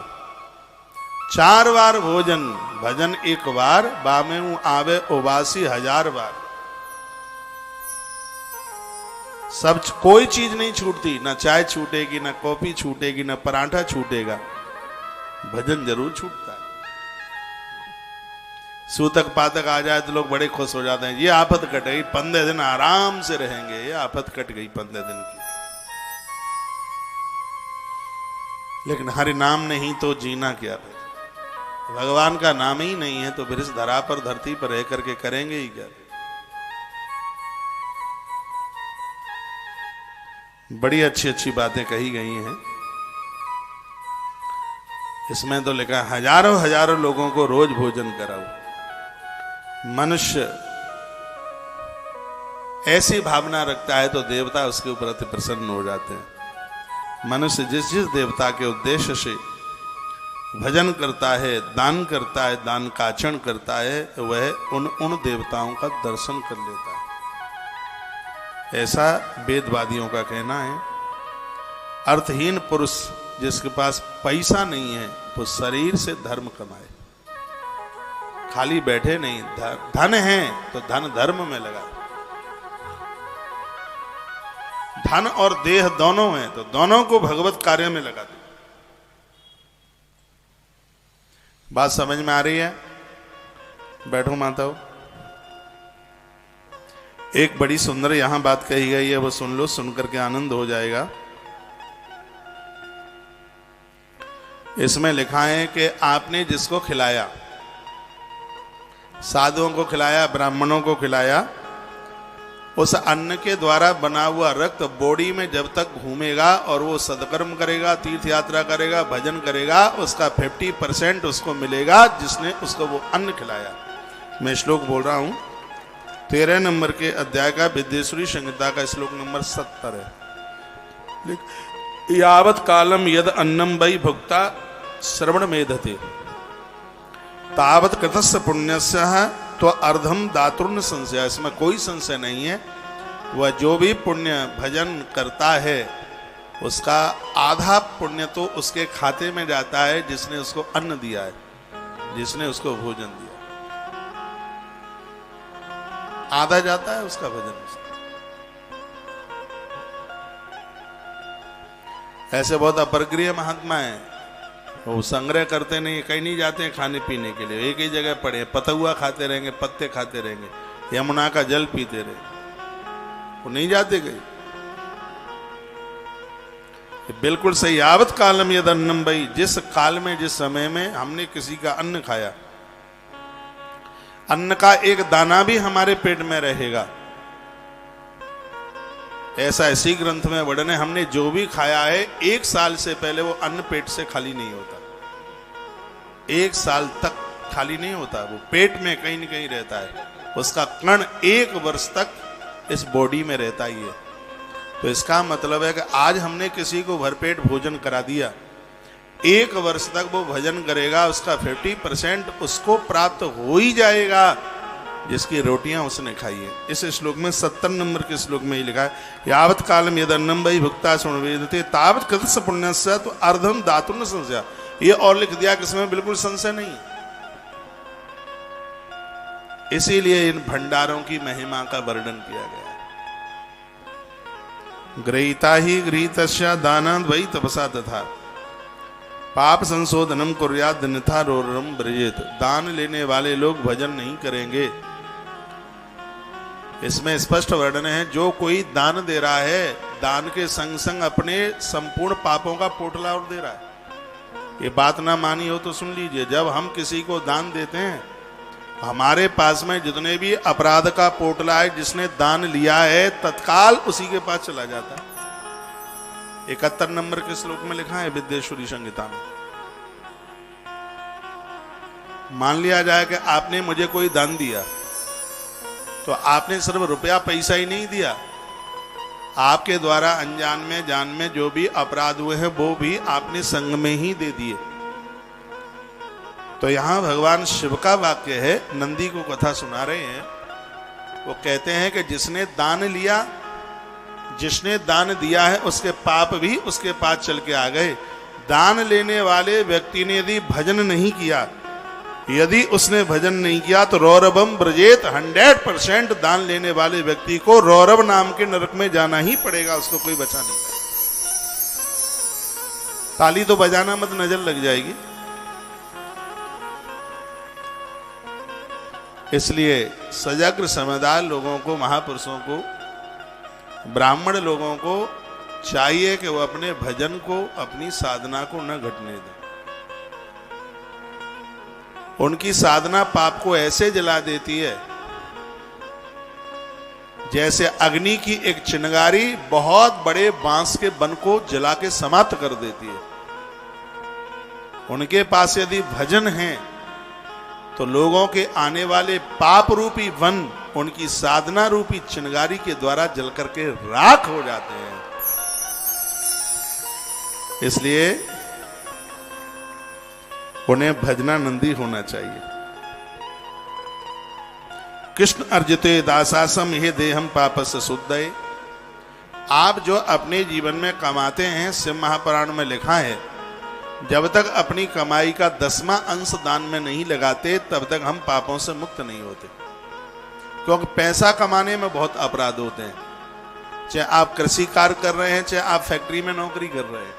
4 बार भोजन भजन एक बार, बामे आवे उबासी 1000 बार। सब कोई चीज नहीं छूटती, ना चाय छूटेगी, ना कॉफी छूटेगी, ना पराठा छूटेगा, भजन जरूर छूटता है। सूतक पातक आ जाए तो लोग बड़े खुश हो जाते हैं, ये आफत कट गई, 15 दिन आराम से रहेंगे, ये आफत कट गई 15 दिन की। लेकिन हरि नाम नहीं तो जीना क्या है? भगवान का नाम ही नहीं है तो फिर इस धरा पर, धरती पर रह करके करेंगे ही क्या? बड़ी अच्छी अच्छी बातें कही गई हैं इसमें। तो लिखा हजारों हजारों लोगों को रोज भोजन कराओ। मनुष्य ऐसी भावना रखता है तो देवता उसके ऊपर अति प्रसन्न हो जाते हैं। मनुष्य जिस जिस देवता के उद्देश्य से भजन करता है, दान करता है, दान का आचरण करता है, वह उन देवताओं का दर्शन कर लेता है। ऐसा वेदवादियों का कहना है। अर्थहीन पुरुष जिसके पास पैसा नहीं है वो शरीर से धर्म कमाए, खाली बैठे नहीं। धन है तो धन धर्म में लगा, धन और देह दोनों हैं तो दोनों को भगवत कार्य में लगा दो। बात समझ में आ रही है? बैठो माताओं। एक बड़ी सुंदर यहां बात कही गई है, वो सुन लो, सुन करके आनंद हो जाएगा। इसमें लिखा है कि आपने जिसको खिलाया, साधुओं को खिलाया, ब्राह्मणों को खिलाया, उस अन्न के द्वारा बना हुआ रक्त बॉडी में जब तक घूमेगा और वो सदकर्म करेगा, तीर्थ यात्रा करेगा, भजन करेगा, उसका 50% उसको मिलेगा जिसने उसको वो अन्न खिलाया। मैं श्लोक बोल रहा हूं 13 नंबर के अध्याय का विद्येश्वरी संहिता का श्लोक नंबर 70 है। यावत कालम यद अन्नम वै भुक्ता श्रवण मेधते तावत कृतस्य पुण्यस्य तो अर्धम दातुर्न संशय। इसमें कोई संशय नहीं है, वह जो भी पुण्य भजन करता है उसका आधा पुण्य तो उसके खाते में जाता है जिसने उसको अन्न दिया है, जिसने उसको भोजन दिया, आधा जाता है उसका भजन। ऐसे बहुत अपरग्रिय महात्मा हैं, वो संग्रह करते नहीं, कहीं नहीं जाते हैं खाने पीने के लिए, एक ही जगह पड़े, पतुआ खाते रहेंगे, पत्ते खाते रहेंगे, यमुना का जल पीते रहे, वो नहीं जाते कहीं। बिल्कुल सही। यावत कालम यद अन्नम वै, जिस काल में, जिस समय में हमने किसी का अन्न खाया, अन्न का एक दाना भी हमारे पेट में रहेगा, ऐसा इसी ग्रंथ में वर्णन है। हमने जो भी खाया है 1 साल से पहले वो अन्न पेट से खाली नहीं होता, 1 साल तक खाली नहीं होता, वो पेट में कहीं न कहीं रहता है, उसका कण 1 वर्ष तक इस बॉडी में रहता ही है। तो इसका मतलब है कि आज हमने किसी को भरपेट भोजन करा दिया, 1 वर्ष तक वो भजन करेगा, उसका 50% उसको प्राप्त हो ही जाएगा जिसकी रोटियां उसने खाई है। इस श्लोक में 70 नंबर के श्लोक में ही लिखा है, यावत कालम यद अन्नम वै भुक्ता श्रवण मेधते तावत कृतस्य पुण्यस्य तो अर्धम दातुर्न संशय। ये और लिख दिया कि इसमें बिल्कुल संशय नहीं है। इसीलिए इन भंडारों की महिमा का वर्णन किया गया है। गृहीता ही गृहीतस्य दानाद् वै तपसा तथा पाप संशोधनम कुर्यात् अन्यथा रोरम ब्रजेत। दान लेने वाले लोग भजन नहीं करेंगे, इसमें स्पष्ट वर्णन है। जो कोई दान दे रहा है, दान के संग संग अपने संपूर्ण पापों का पोटला और दे रहा है। ये बात ना मानी हो तो सुन लीजिए, जब हम किसी को दान देते हैं, हमारे पास में जितने भी अपराध का पोटला है, जिसने दान लिया है, तत्काल उसी के पास चला जाता है। 71 नंबर के श्लोक में लिखा है विद्येश्वरी संहिता में। मान लिया जाए कि आपने मुझे कोई दान दिया, तो आपने सिर्फ रुपया पैसा ही नहीं दिया, आपके द्वारा अनजान में जान में जो भी अपराध हुए हैं वो भी आपने संग में ही दे दिए। तो यहां भगवान शिव का वाक्य है, नंदी को कथा सुना रहे हैं। वो कहते हैं कि जिसने दान लिया, जिसने दान दिया है, उसके पाप भी उसके पास चल के आ गए। दान लेने वाले व्यक्ति ने यदि भजन नहीं किया, यदि उसने भजन नहीं किया तो रौरवम ब्रजेत, 100% दान लेने वाले व्यक्ति को रौरव नाम के नरक में जाना ही पड़ेगा, उसको कोई बचा नहीं पाएगा। ताली तो बजाना मत, नजर लग जाएगी। इसलिए सजग समझदार लोगों को, महापुरुषों को, ब्राह्मण लोगों को चाहिए कि वो अपने भजन को, अपनी साधना को न घटने दें। उनकी साधना पाप को ऐसे जला देती है जैसे अग्नि की एक चिंगारी बहुत बड़े बांस के वन को जला के समाप्त कर देती है। उनके पास यदि भजन है तो लोगों के आने वाले पाप रूपी वन उनकी साधना रूपी चिंगारी के द्वारा जल करके राख हो जाते हैं। इसलिए उन्हें भजनानंदी होना चाहिए। कृष्ण अर्जिते दासासम हे देहम पापस्य शुद्धये। आप जो अपने जीवन में कमाते हैं, शिव महापुराण में लिखा है, जब तक अपनी कमाई का 10वां अंश दान में नहीं लगाते तब तक हम पापों से मुक्त नहीं होते। क्योंकि पैसा कमाने में बहुत अपराध होते हैं, चाहे आप कृषि कार्य कर रहे हैं, चाहे आप फैक्ट्री में नौकरी कर रहे हैं।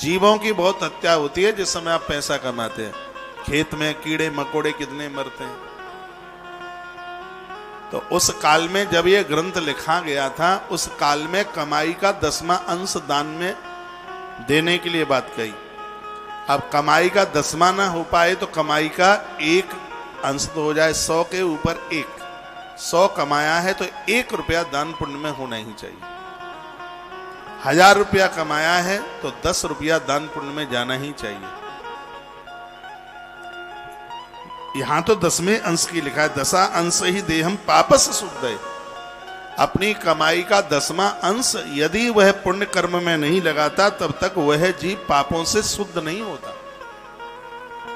जीवों की बहुत हत्या होती है जिस समय आप पैसा कमाते हैं। खेत में कीड़े मकोड़े कितने मरते हैं। तो उस काल में जब ये ग्रंथ लिखा गया था, उस काल में कमाई का 10वां अंश दान में देने के लिए बात कही। अब कमाई का 10वां ना हो पाए तो कमाई का 1 अंश तो हो जाए, 100 के ऊपर 1। 100 कमाया है तो 1 रुपया दान पुण्य में होना ही चाहिए। 1000 रुपया कमाया है तो 10 रुपया दान पुण्य में जाना ही चाहिए। यहां तो 10वें अंश की लिखा है, 10 अंश ही देहम पापस शुद्ध। अपनी कमाई का 10वां अंश यदि वह पुण्य कर्म में नहीं लगाता तब तक वह जीव पापों से शुद्ध नहीं होता।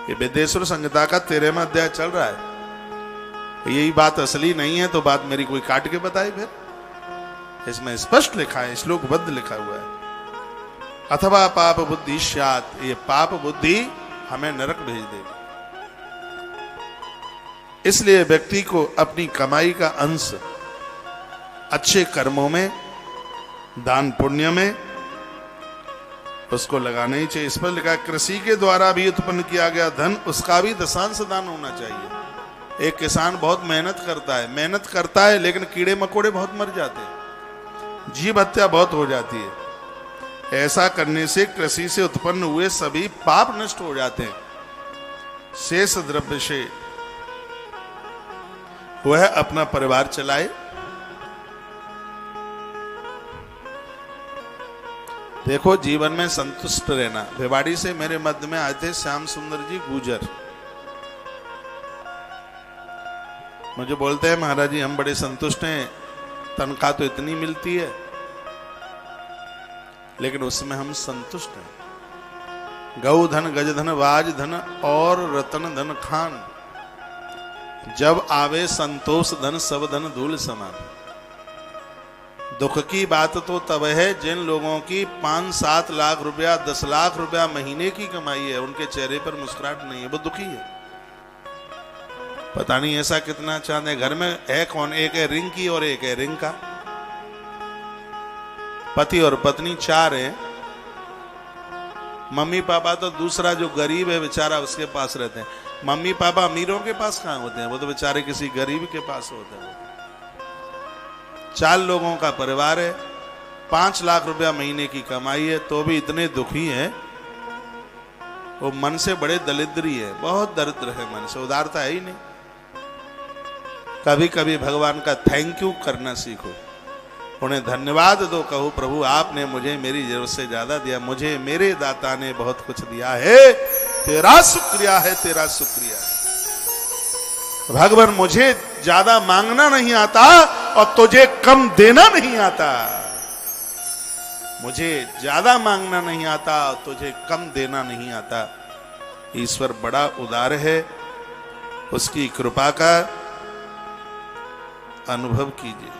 ये वेदेश्वर संहिता का 13वां अध्याय चल रहा है। यही बात असली नहीं है तो बात मेरी कोई काट के बताए फिर? इसमें स्पष्ट लिखा है, श्लोकबद्ध लिखा हुआ है, अथवा पाप बुद्धि स्यात्, ये पाप बुद्धि हमें नरक भेज देगी। इसलिए व्यक्ति को अपनी कमाई का अंश अच्छे कर्मों में, दान पुण्य में उसको लगाना ही चाहिए। इस पर लिखा, कृषि के द्वारा भी उत्पन्न किया गया धन उसका भी दशांश दान होना चाहिए। एक किसान बहुत मेहनत करता है लेकिन कीड़े मकोड़े बहुत मर जाते हैं, जीव हत्या बहुत हो जाती है। ऐसा करने से कृषि से उत्पन्न हुए सभी पाप नष्ट हो जाते हैं। शेष द्रव्य से वह अपना परिवार चलाए। देखो, जीवन में संतुष्ट रहना। भिवाड़ी से मेरे मध्य में आए थे श्याम सुंदर जी गुजर। मुझे बोलते हैं, महाराज जी हम बड़े संतुष्ट हैं, तनख्वाह तो इतनी मिलती है लेकिन उसमें हम संतुष्ट हैं। गौ धन, गज धन, वाज धन और रतन धन खान, जब आवे संतोष धन सब धन धूल समान। दुख की बात तो तब है जिन लोगों की 5-7 लाख रुपया, 10 लाख रुपया महीने की कमाई है, उनके चेहरे पर मुस्कुराहट नहीं है, वो दुखी है। पता नहीं ऐसा कितना चांद है घर में है कौन? एक है रिंग की और एक है रिंग का। पति और पत्नी 4 हैं। मम्मी पापा तो दूसरा जो गरीब है बेचारा उसके पास रहते हैं। मम्मी पापा अमीरों के पास कहां होते हैं, वो तो बेचारे किसी गरीब के पास होते हैं। 4 लोगों का परिवार है, 5 लाख रुपया महीने की कमाई है, तो भी इतने दुखी हैं। वो मन से बड़े दरिद्री है, बहुत दरिद्र है मन से, उदारता है ही नहीं। कभी कभी भगवान का थैंक यू करना सीखो, उन्हें धन्यवाद दो, कहो प्रभु आपने मुझे मेरी जरूरत से ज्यादा दिया, मुझे मेरे दाता ने बहुत कुछ दिया है, तेरा शुक्रिया है, तेरा शुक्रिया है। भगवान मुझे ज्यादा मांगना नहीं आता और तुझे कम देना नहीं आता। मुझे ज्यादा मांगना नहीं आता और तुझे कम देना नहीं आता। ईश्वर बड़ा उदार है, उसकी कृपा का अनुभव कीजिए,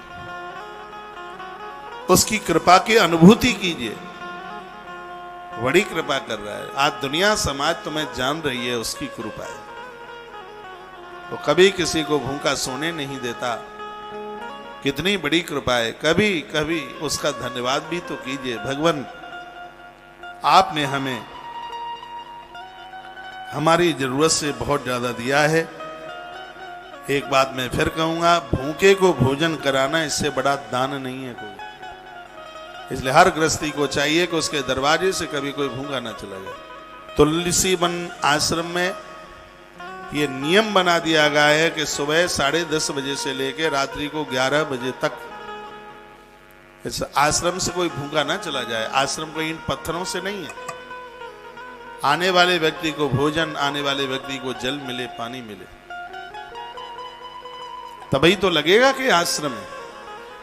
उसकी कृपा की अनुभूति कीजिए। बड़ी कृपा कर रहा है। आज दुनिया समाज तुम्हें जान रही है, उसकी कृपा है। वो कभी किसी को भूखा सोने नहीं देता, कितनी बड़ी कृपा है। कभी कभी उसका धन्यवाद भी तो कीजिए। भगवान आपने हमें हमारी जरूरत से बहुत ज्यादा दिया है। एक बात मैं फिर कहूंगा, भूखे को भोजन कराना इससे बड़ा दान नहीं है कोई। इसलिए हर गृहस्थी को चाहिए कि उसके दरवाजे से कभी कोई भूखा ना चला जाए। तुलसी वन आश्रम में ये नियम बना दिया गया है कि सुबह 10:30 बजे से लेकर रात्रि को 11 बजे तक इस आश्रम से कोई भूखा ना चला जाए। आश्रम कोई इन पत्थरों से नहीं है। आने वाले व्यक्ति को भोजन, आने वाले व्यक्ति को जल मिले, पानी मिले, तभी तो लगेगा कि आश्रम है।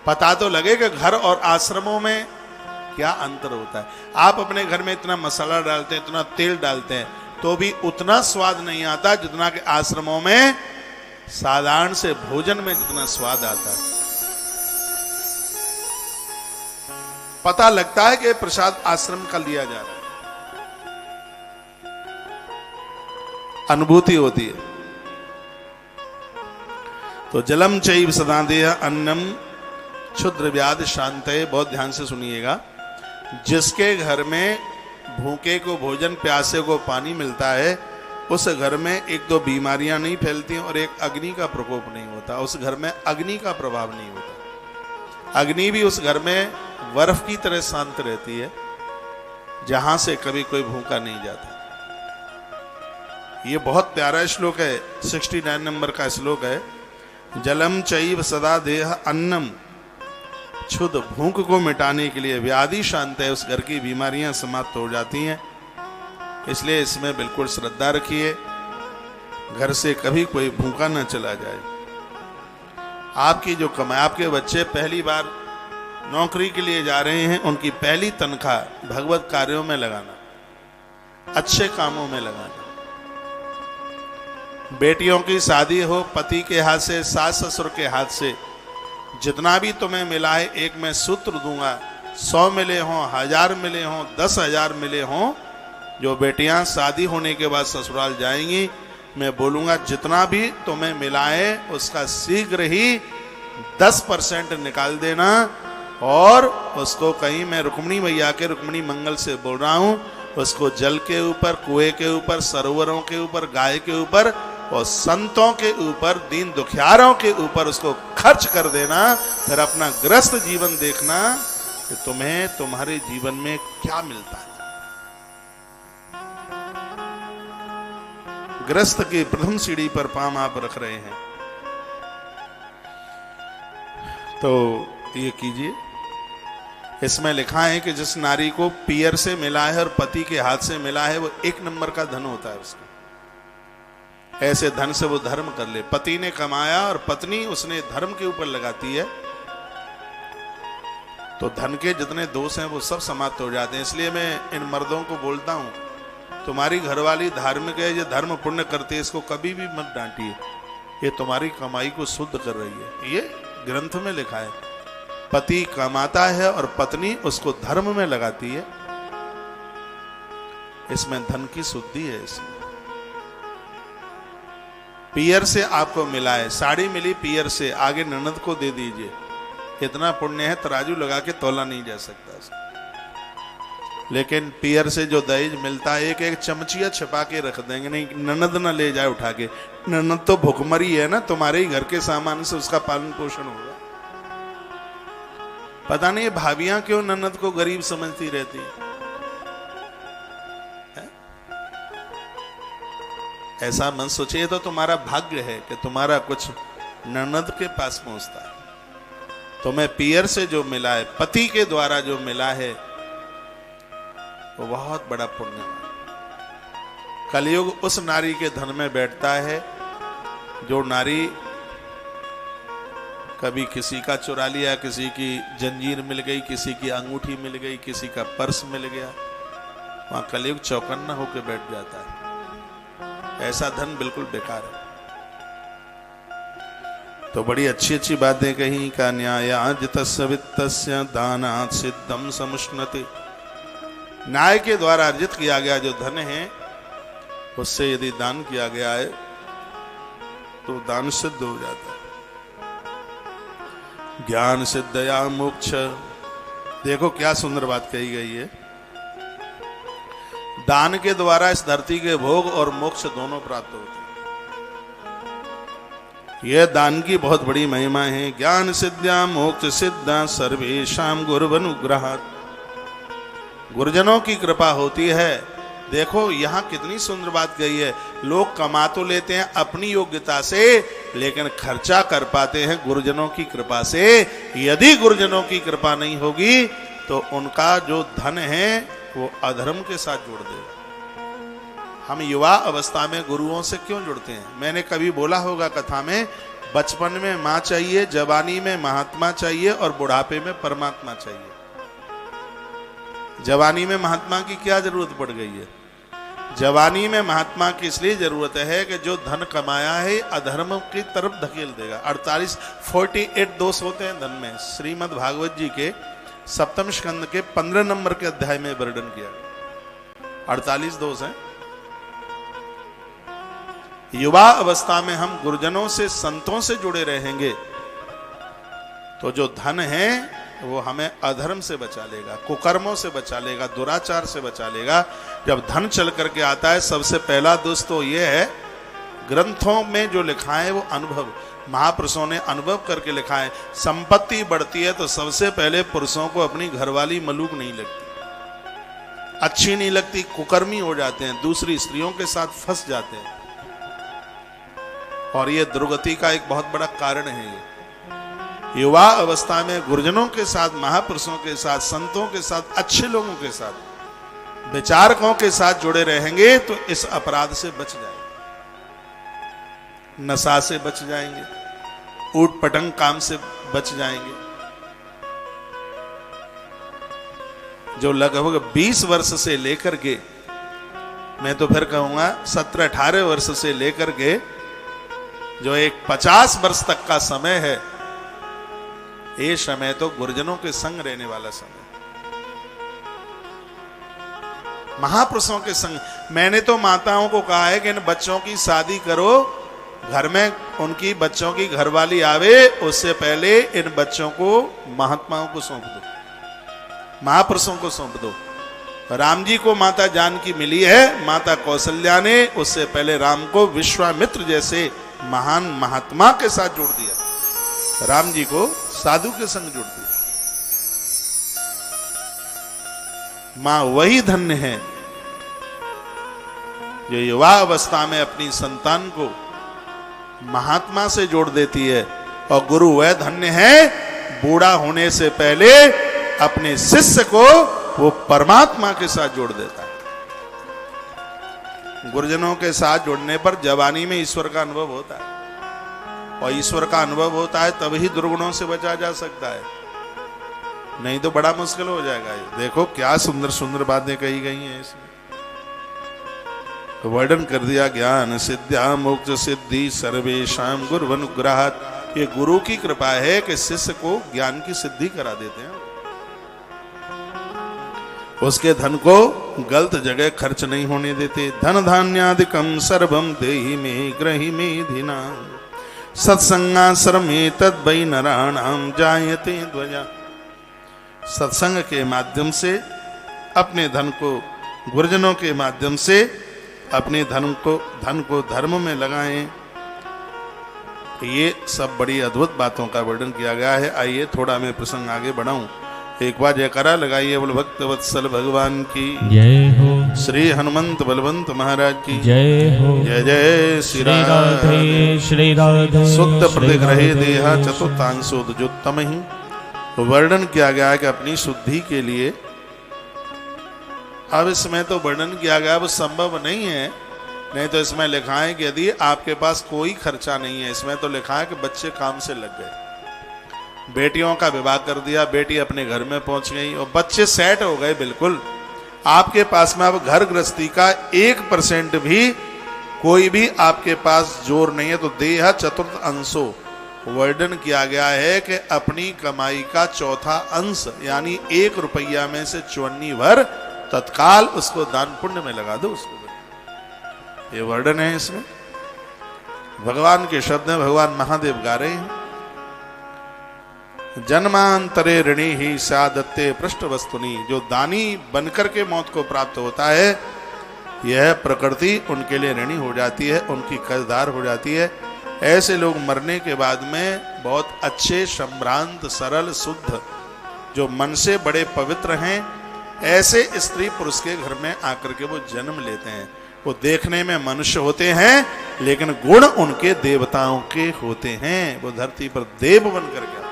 पता तो लगेगा घर और आश्रमों में क्या अंतर होता है। आप अपने घर में इतना मसाला डालते हैं, इतना तेल डालते हैं, तो भी उतना स्वाद नहीं आता जितना कि आश्रमों में साधारण से भोजन में जितना स्वाद आता है। पता लगता है कि प्रसाद आश्रम का लिया जा रहा है, अनुभूति होती है। तो जलम चैव सदा देह अन्नम क्षुद्र व्याध शांतये, बहुत ध्यान से सुनिएगा। जिसके घर में भूखे को भोजन, प्यासे को पानी मिलता है, उस घर में एक तो बीमारियां नहीं फैलती और एक अग्नि का प्रकोप नहीं होता। उस घर में अग्नि का प्रभाव नहीं होता। अग्नि भी उस घर में बर्फ की तरह शांत रहती है, जहां से कभी कोई भूखा नहीं जाता। ये बहुत प्यारा श्लोक है, 69 नंबर का श्लोक है। जलम चैव सदा देह अन्नम, क्षुद भूख को मिटाने के लिए व्याधि शांत है, उस घर की बीमारियां समाप्त हो जाती हैं। इसलिए इसमें बिल्कुल श्रद्धा रखिए। घर से कभी कोई भूखा न चला जाए। आपकी जो कमाई, आपके बच्चे पहली बार नौकरी के लिए जा रहे हैं, उनकी पहली तनख्वाह भगवत कार्यों में लगाना, अच्छे कामों में लगाना। बेटियों की शादी हो, पति के हाथ से, सास ससुर के हाथ से जितना भी तुम्हें मिला है, एक मैं सूत्र दूंगा, 100 मिले हों, 1000 मिले हों, 10,000 मिले हों, जो बेटियां शादी होने के बाद ससुराल जाएंगी, मैं बोलूंगा जितना भी तुम्हें मिला है उसका शीघ्र ही 10% निकाल देना, और उसको कहीं, मैं रुक्मिणी मैया के, रुक्मिणी मंगल से बोल रहा हूं, उसको जल के ऊपर, कुएं के ऊपर, सरोवरों के ऊपर, गाय के ऊपर और संतों के ऊपर, दीन दुखियारों के ऊपर उसको खर्च कर देना। फिर अपना ग्रस्त जीवन देखना कि तुम्हें तुम्हारे जीवन में क्या मिलता है। ग्रस्त की प्रथम सीढ़ी पर पांव आप रख रहे हैं, तो ये कीजिए। इसमें लिखा है कि जिस नारी को पियर से मिला है और पति के हाथ से मिला है, वो 1 नंबर का धन होता है उसका। ऐसे धन से वो धर्म कर ले। पति ने कमाया और पत्नी उसने धर्म के ऊपर लगाती है, तो धन के जितने दोष हैं वो सब समाप्त हो जाते हैं। इसलिए मैं इन मर्दों को बोलता हूं, तुम्हारी घरवाली धार्मिक है, ये धर्म पुण्य करती है, इसको कभी भी मत डांटिए, ये तुम्हारी कमाई को शुद्ध कर रही है। ये ग्रंथ में लिखा है, पति कमाता है और पत्नी उसको धर्म में लगाती है, इसमें धन की शुद्धि है। इसमें पियर से आपको मिला है, साड़ी मिली पियर से, आगे ननद को दे दीजिए, इतना पुण्य है तराजू लगा के तोला नहीं जा सकता। लेकिन पियर से जो दहेज मिलता है, एक एक चमचिया छिपा के रख देंगे, नहीं ननद ना ले जाए उठा के। ननद तो भुखमरी है ना, तुम्हारे ही घर के सामान से उसका पालन पोषण होगा। पता नहीं भाभियां क्यों ननद को गरीब समझती रहती है? ऐसा मन सोचिए तो तुम्हारा भाग्य है कि तुम्हारा कुछ ननद के पास पहुंचता है। तुम्हें पियर से जो मिला है, पति के द्वारा जो मिला है, वो बहुत बड़ा पुण्य है। कलयुग उस नारी के धन में बैठता है जो नारी कभी किसी का चुरा लिया, किसी की जंजीर मिल गई, किसी की अंगूठी मिल गई, किसी का पर्स मिल गया, वहां कलयुग चौकन्ना होकर बैठ जाता है। ऐसा धन बिल्कुल बेकार है। तो बड़ी अच्छी अच्छी बातें कही का न्यायाजितस्य वित्तस्य दानात् सिद्धम समुष्णति। न्याय के द्वारा अर्जित किया गया जो धन है, उससे यदि दान किया गया है तो दान सिद्ध हो जाता है। ज्ञान सिद्धया मोक्ष। देखो क्या सुंदर बात कही गई है, दान के द्वारा इस धरती के भोग और मोक्ष दोनों प्राप्त होते हैं। यह दान की बहुत बड़ी महिमा है। ज्ञान सिद्ध्या मोक्ष सिद्धा सर्वेशाम गुरुवनुग्रहात्। गुरुजनों की कृपा होती है। देखो यहां कितनी सुंदर बात कही है। लोग कमा तो लेते हैं अपनी योग्यता से, लेकिन खर्चा कर पाते हैं गुरुजनों की कृपा से। यदि गुरुजनों की कृपा नहीं होगी तो उनका जो धन है वो अधर्म के साथ जोड़ देगा। हम युवा अवस्था में गुरुओं से क्यों जुड़ते हैं? मैंने कभी बोला होगा कथा में, बचपन में मां चाहिए, जवानी में महात्मा चाहिए और बुढ़ापे में परमात्मा चाहिए। जवानी में महात्मा की क्या जरूरत पड़ गई है? जवानी में महात्मा की इसलिए जरूरत है कि जो धन कमाया है अधर्म की तरफ धकेल देगा। 48 दोष होते हैं धन में। श्रीमद् भागवत जी के 7वें स्कंद के 15 नंबर के अध्याय में वर्णन किया गया। 48 दोष हैं। युवा अवस्था में हम गुरुजनों से, संतों से जुड़े रहेंगे तो जो धन है वो हमें अधर्म से बचा लेगा, कुकर्मों से बचा लेगा, दुराचार से बचा लेगा। जब धन चल करके आता है, सबसे पहला दोष तो ये है, ग्रंथों में जो लिखा है वो अनुभव, महापुरुषों ने अनुभव करके लिखा है। संपत्ति बढ़ती है तो सबसे पहले पुरुषों को अपनी घरवाली मलूक नहीं लगती, अच्छी नहीं लगती, कुकर्मी हो जाते हैं, दूसरी स्त्रियों के साथ फंस जाते हैं। और ये दुर्गति का एक बहुत बड़ा कारण है। ये युवा अवस्था में गुरुजनों के साथ, महापुरुषों के साथ, संतों के साथ, अच्छे लोगों के साथ, विचारकों के साथ जुड़े रहेंगे तो इस अपराध से बच जाएंगे। नशा से बच जाएंगे, ऊट पटंग काम से बच जाएंगे। जो लगभग 20 वर्ष से लेकर के, मैं तो फिर कहूंगा 17-18 वर्ष से लेकर के जो एक 50 वर्ष तक का समय है, ये समय तो गुरुजनों के संग रहने वाला समय, महापुरुषों के संग। मैंने तो माताओं को कहा है कि इन बच्चों की शादी करो, घर में उनकी बच्चों की घरवाली आवे उससे पहले इन बच्चों को महात्माओं को सौंप दो, महापुरुषों को सौंप दो। राम जी को माता जानकी मिली है, माता कौशल्या ने उससे पहले राम को विश्वामित्र जैसे महान महात्मा के साथ जोड़ दिया, राम जी को साधु के संग जोड़ दिया। मां वही धन्य है जो युवा अवस्था में अपनी संतान को महात्मा से जोड़ देती है, और गुरु वह धन्य है बूढ़ा होने से पहले अपने शिष्य को वो परमात्मा के साथ जोड़ देता है। गुरुजनों के साथ जोड़ने पर जवानी में ईश्वर का अनुभव होता है, और ईश्वर का अनुभव होता है तभी दुर्गुणों से बचा जा सकता है, नहीं तो बड़ा मुश्किल हो जाएगा। देखो क्या सुंदर सुंदर बातें कही गई हैं इसमें, वर्णन कर दिया ज्ञान सिद्ध्या मोक्ष सिद्धि सर्वेशाम गुरु अनुग्रहात्। ये गुरु की कृपा है कि शिष्य को ज्ञान की सिद्धि करा देते हैं, उसके धन को गलत जगह खर्च नहीं होने देते। धन धान्यादिकम सर्वम देहि में ग्रहि में धीना सत्संगाश्रमे तद वै नराणाम जायते ध्वजा। सत्संग के माध्यम से अपने धन को, गुरुजनों के माध्यम से अपने धन को धर्म में लगाएं। ये सब बड़ी अद्भुत बातों का वर्णन किया गया है। आइए थोड़ा मैं प्रसंग आगे बढ़ाऊं। एक बार जयकारा लगाइए बोल भक्त वत्सल भगवान की जय हो, श्री हनुमंत बलवंत महाराज की जय हो, जय जय श्री राधे श्री राधे। सुक्त प्रतिग्रहे देहा चतुर्थांशोदजुत्तम ही वर्णन किया गया है कि अपनी शुद्धि के लिए, अब इसमें तो वर्णन किया गया वो संभव नहीं है, नहीं तो इसमें लिखा है कि यदि आपके पास कोई खर्चा नहीं है, इसमें तो लिखा है कि बच्चे काम से लग गए, बेटियों का विवाह कर दिया, बेटी अपने घर में पहुंच गई और बच्चे सेट हो गए बिल्कुल, आपके पास में अब घर गृहस्थी का 1% भी कोई भी आपके पास जोर नहीं है, तो देह चतुर्थ अंशो वर्णन किया गया है कि अपनी कमाई का चौथा अंश यानी 1 रुपया में से 54 भर तत्काल उसको दान पुण्य में लगा दो उसको, ये वर्णन है इसमें। भगवान के शब्द हैं, भगवान महादेव गा रहे हैं, जन्मांतरे ऋणी ही सादत्ते पृष्ठ वस्तुनि। जो दानी बनकर के मौत को प्राप्त होता है, यह प्रकृति उनके लिए ऋणी हो जाती है, उनकी कर्जदार हो जाती है। ऐसे लोग मरने के बाद में बहुत अच्छे संभ्रांत सरल शुद्ध जो मन से बड़े पवित्र हैं, ऐसे स्त्री पुरुष के घर में आकर के वो जन्म लेते हैं। वो देखने में मनुष्य होते हैं लेकिन गुण उनके देवताओं के होते हैं, वो धरती पर देव बन करके।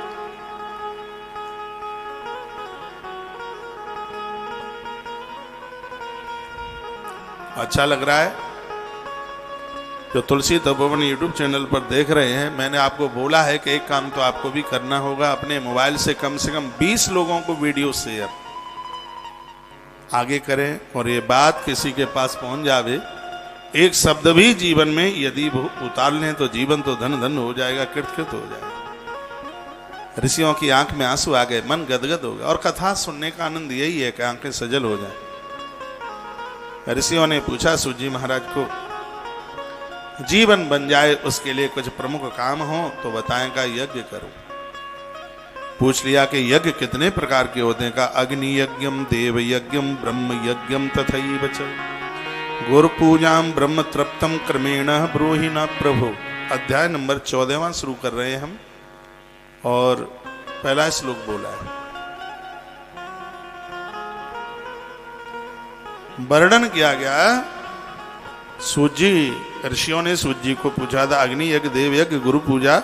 अच्छा लग रहा है? जो तुलसी तपोवन यूट्यूब चैनल पर देख रहे हैं, मैंने आपको बोला है कि एक काम तो आपको भी करना होगा, अपने मोबाइल से कम 20 लोगों को वीडियो शेयर आगे करें, और ये बात किसी के पास पहुंच जावे, एक शब्द भी जीवन में यदि वो उतार लें तो जीवन तो धन धन हो जाएगा, कृत हो जाएगा। ऋषियों की आंख में आंसू आ गए, मन गदगद हो गया, और कथा सुनने का आनंद यही है कि आंखें सजल हो जाए। ऋषियों ने पूछा सूत जी महाराज को, जीवन बन जाए उसके लिए कुछ प्रमुख काम हो तो बताएं। का यज्ञ करो। पूछ लिया कि यज्ञ कितने प्रकार के होते हैं? का अग्नि यज्ञम देव यज्ञम ब्रह्म यज्ञम तथैव च गुरु पूजाम ब्रह्म तृप्तम क्रमेण ब्रूहि न प्रभु। अध्याय नंबर 14वां शुरू कर रहे हैं हम, और पहला श्लोक बोला है। वर्णन किया गया, सूत जी ऋषियों ने सूत जी को पूछा था, अग्नि यज्ञ देव यज्ञ गुरु पूजा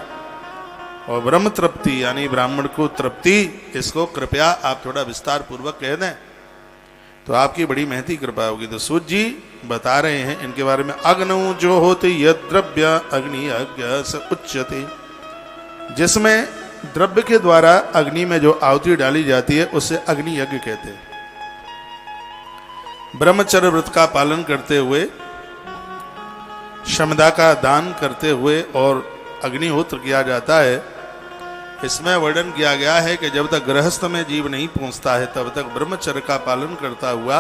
और ब्रह्म तृप्ति यानी ब्राह्मण को तृप्ति, इसको कृपया आप थोड़ा विस्तार पूर्वक कह दें। तो आपकी बड़ी महती कृपा होगी। तो सूत जी बता रहे हैं इनके बारे में, अग्नौ जो होते यद द्रव्य अग्नि यज्ञ स उच्यते, जिसमें द्रव्य के द्वारा अग्नि में जो आहुति डाली जाती है उसे अग्नि यज्ञ कहते हैं। ब्रह्मचर्य व्रत का पालन करते हुए, शमदा का दान करते हुए और अग्निहोत्र किया जाता है। इसमें वर्णन किया गया है कि जब तक गृहस्थ में जीव नहीं पहुंचता है तब तक ब्रह्मचर्य का पालन करता हुआ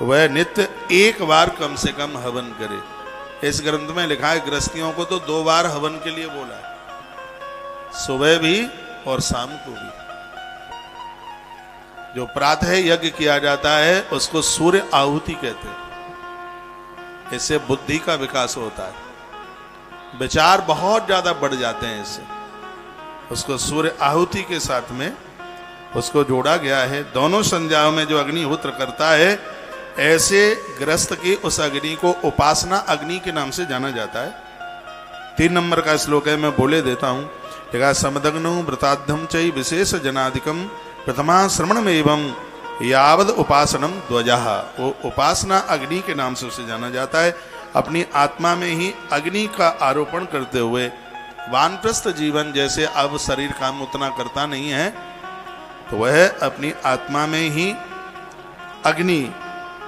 वह नित्य एक बार कम से कम हवन करे। इस ग्रंथ में लिखा है गृहस्थियों को तो 2 बार हवन के लिए बोला है, सुबह भी और शाम को भी। जो प्रातः यज्ञ किया जाता है उसको सूर्य आहुति कहते हैं। इससे बुद्धि का विकास होता है, विचार बहुत ज्यादा बढ़ जाते हैं इससे। उसको सूर्य आहुति के साथ में उसको जोड़ा गया है। दोनों संध्याओं में जो अग्निहोत्र करता है, ऐसे गृहस्थ की उस अग्नि को उपासना अग्नि के नाम से जाना जाता है। 3 नंबर का श्लोक है, मैं बोले देता हूं। देखा, समदग्नो व्रताद्धम चै विशेष जनाधिकम प्रथमा श्रवण में एवं यावद उपासनम ध्वजः। वो उपासना अग्नि के नाम से उसे जाना जाता है। अपनी आत्मा में ही अग्नि का आरोपण करते हुए वानप्रस्थ जीवन, जैसे अब शरीर काम उतना करता नहीं है, तो वह अपनी आत्मा में ही अग्नि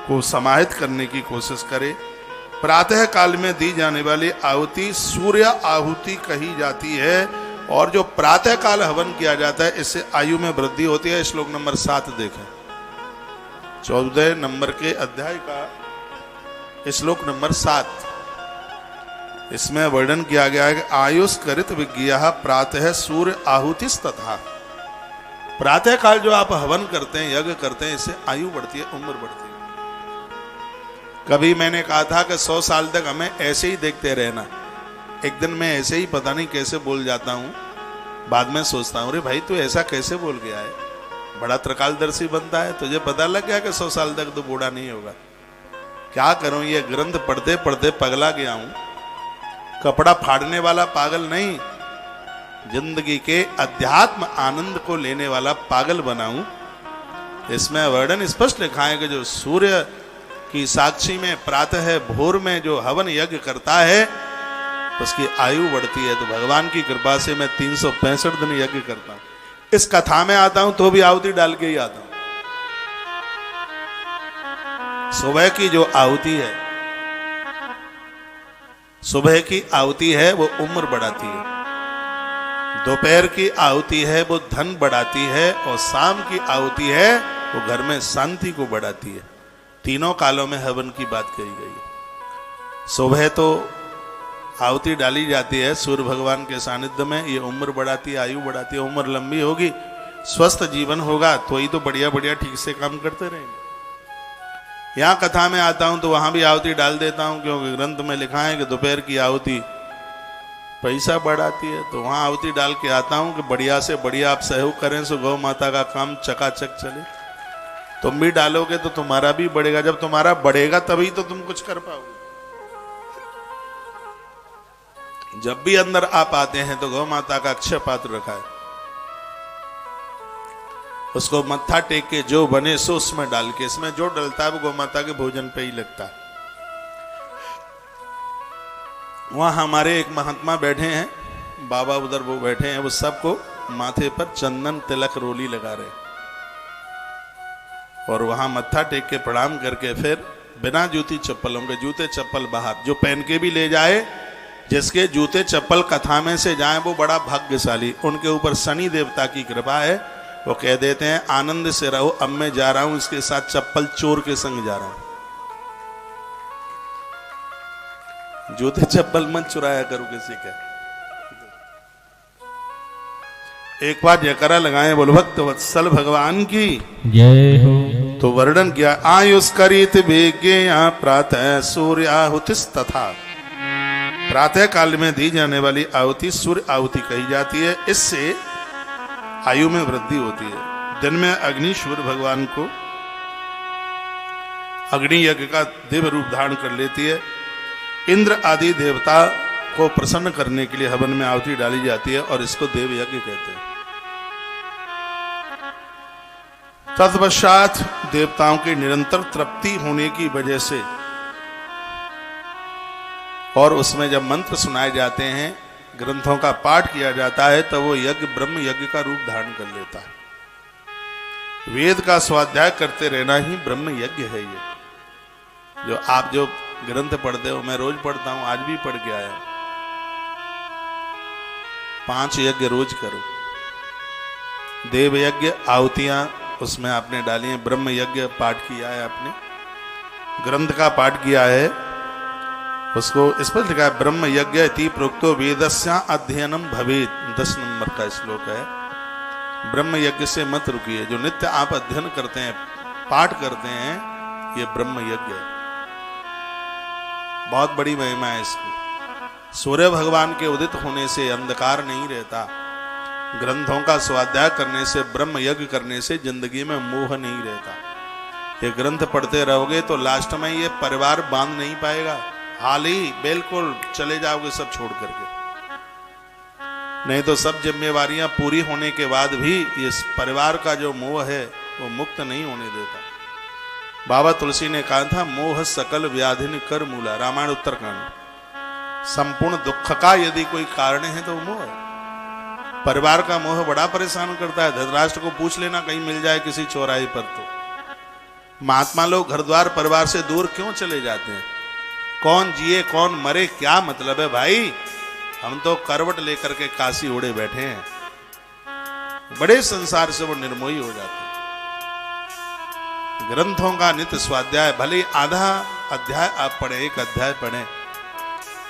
को समाहित करने की कोशिश करे। प्रातः काल में दी जाने वाली आहुति सूर्य आहुति कही जाती है, और जो प्रातः काल हवन किया जाता है इससे आयु में वृद्धि होती है। श्लोक नंबर 7 देखें, 14 नंबर के अध्याय का श्लोक नंबर 7। इसमें वर्णन किया गया है कि आयुष करित विज्ञा प्रातः सूर्य आहुतिस तथा। प्रातः काल जो आप हवन करते हैं, यज्ञ करते हैं, इससे आयु बढ़ती है, उम्र बढ़ती है। कभी मैंने कहा था कि 100 साल तक हमें ऐसे ही देखते रहना। एक दिन मैं ऐसे ही पता नहीं कैसे बोल जाता हूँ, बाद में सोचता हूँ, अरे भाई तू ऐसा कैसे बोल गया है, बड़ा त्रिकालदर्शी बनता है, तुझे पता लग गया कि 100 साल तक तो बूढ़ा नहीं होगा। क्या करूं, ये ग्रंथ पढ़ते पढ़ते पगला गया हूं। कपड़ा फाड़ने वाला पागल नहीं, जिंदगी के अध्यात्म आनंद को लेने वाला पागल बनाऊं। इसमें वर्णन स्पष्ट लिखा है कि जो सूर्य की साक्षी में प्रातः भोर में जो हवन यज्ञ करता है उसकी आयु बढ़ती है। तो भगवान की कृपा से मैं 365 दिन यज्ञ करता हूं। इस कथा में आता हूं तो भी आहुति डाल के ही आता हूं। सुबह की जो आहुति है, सुबह की आहुति है वो उम्र बढ़ाती है, दोपहर की आहुति है वो धन बढ़ाती है, और शाम की आहुति है वो घर में शांति को बढ़ाती है। तीनों कालों में हवन की बात कही गई है। सुबह तो आहुति डाली जाती है सूर्य भगवान के सानिध्य में, ये उम्र बढ़ाती है, आयु बढ़ाती है। उम्र लंबी होगी, स्वस्थ जीवन होगा, तो ही तो बढ़िया बढ़िया ठीक से काम करते रहेंगे। यहाँ कथा में आता हूं तो वहां भी आहुति डाल देता हूं, क्योंकि ग्रंथ में लिखा है कि दोपहर की आहुति पैसा बढ़ाती है। तो वहां आहुति डाल के आता हूं कि बढ़िया से बढ़िया आप सहयोग करें सो गौ माता का काम चकाचक चले। तुम भी डालोगे तो तुम्हारा भी बढ़ेगा, जब तुम्हारा बढ़ेगा तभी तो तुम कुछ कर पाओगे। जब भी अंदर आप आते हैं तो गौ माता का अक्षय पात्र रखा है, उसको मत्था टेक के जो बने सो उसमें डाल के, इसमें जो डलता है वो गौ माता के भोजन पे ही लगता है। वहां हमारे एक महात्मा बैठे हैं, बाबा उधर वो बैठे हैं, वो सबको माथे पर चंदन तिलक रोली लगा रहे, और वहां मत्था टेक के प्रणाम करके फिर बिना जूती चप्पलों के, जूते चप्पल बाहर, जो पहन के भी ले जाए, जिसके जूते चप्पल कथा में से जाए वो बड़ा भाग्यशाली। उनके ऊपर शनि देवता की कृपा है, वो कह देते हैं आनंद से रहो, अब मैं जा रहा हूं इसके साथ चप्पल चोर के संग जा रहा हूं। जूते चप्पल मत चुराया करो किसी के। एक बार जयकारा लगाएं, बोल भक्त वत्सल भगवान की जय हो। तो वर्णन किया, आयुष्करित वेज्ञ प्रातः सूर्याहुतिस तथा। प्रातः काल में दी जाने वाली आहुति सूर्य आहुति कही जाती है। इससे आयु में वृद्धि होती है। दिन में अग्नि सूर्य भगवान को अग्नि यज्ञ का दिव्य रूप धारण कर लेती है। इंद्र आदि देवता को प्रसन्न करने के लिए हवन में आहुति डाली जाती है, और इसको देव यज्ञ कहते हैं। तत्पश्चात देवताओं की निरंतर तृप्ति होने की वजह से और उसमें जब मंत्र सुनाए जाते हैं, ग्रंथों का पाठ किया जाता है, तब वो यज्ञ ब्रह्म यज्ञ का रूप धारण कर लेता है। वेद का स्वाध्याय करते रहना ही ब्रह्म यज्ञ है। ये जो आप जो ग्रंथ पढ़ते हो, मैं रोज पढ़ता हूं, आज भी पढ़ के आया। 5 यज्ञ रोज करो। देव यज्ञ आहुतियां उसमें आपने डाली है, ब्रह्म यज्ञ पाठ किया है आपने, ग्रंथ का पाठ किया है, उसको इस पर लिखा है ब्रह्म यज्ञ इति प्रोक्तो वेदस्या अध्ययनम भवेत्। 10 नंबर का श्लोक है। ब्रह्म यज्ञ से मत रुकिए। जो नित्य आप अध्ययन करते हैं, पाठ करते हैं, ये ब्रह्म यज्ञ है। बहुत बड़ी महिमा है इसकी। सूर्य भगवान के उदित होने से अंधकार नहीं रहता। ग्रंथों का स्वाध्याय करने से, ब्रह्म यज्ञ करने से जिंदगी में मोह नहीं रहता। ये ग्रंथ पढ़ते रहोगे तो लास्ट में ये परिवार बांध नहीं पाएगा। हाल ही बिल्कुल चले जाओगे सब छोड़ करके। नहीं तो सब जिम्मेवारियां पूरी होने के बाद भी इस परिवार का जो मोह है वो मुक्त नहीं होने देता। बाबा तुलसी ने कहा था, मोह सकल व्याधिन कर मूला, रामायण उत्तरकांड। संपूर्ण दुख का यदि कोई कारण है तो मोह है। परिवार का मोह बड़ा परेशान करता है। धृतराष्ट्र को पूछ लेना, कहीं मिल जाए किसी चौराहे पर तो। महात्मा लोग घर द्वार परिवार से दूर क्यों चले जाते हैं? कौन जिए कौन मरे, क्या मतलब है भाई? हम तो करवट लेकर के काशी उड़े बैठे हैं। बड़े संसार से वो निर्मोही हो जाते हैं। ग्रंथों का नित्य स्वाध्याय, भले आधा अध्याय आप पढ़े, एक अध्याय पढ़े,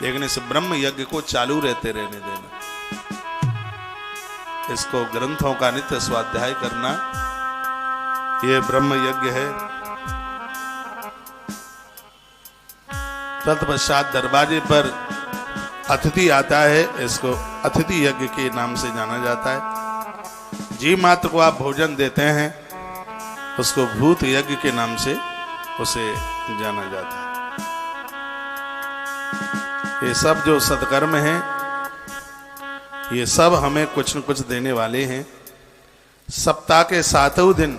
लेकिन इस ब्रह्म यज्ञ को चालू रहते रहने देना। इसको ग्रंथों का नित्य स्वाध्याय करना, ये ब्रह्म यज्ञ है। तत्पश्चात दरवाजे पर अतिथि आता है, इसको अतिथि यज्ञ के नाम से जाना जाता है। जीव मात्र को आप भोजन देते हैं, उसको भूत यज्ञ के नाम से उसे जाना जाता है। ये सब जो सत्कर्म हैं, ये सब हमें कुछ न कुछ देने वाले हैं। सप्ताह के 7वें दिन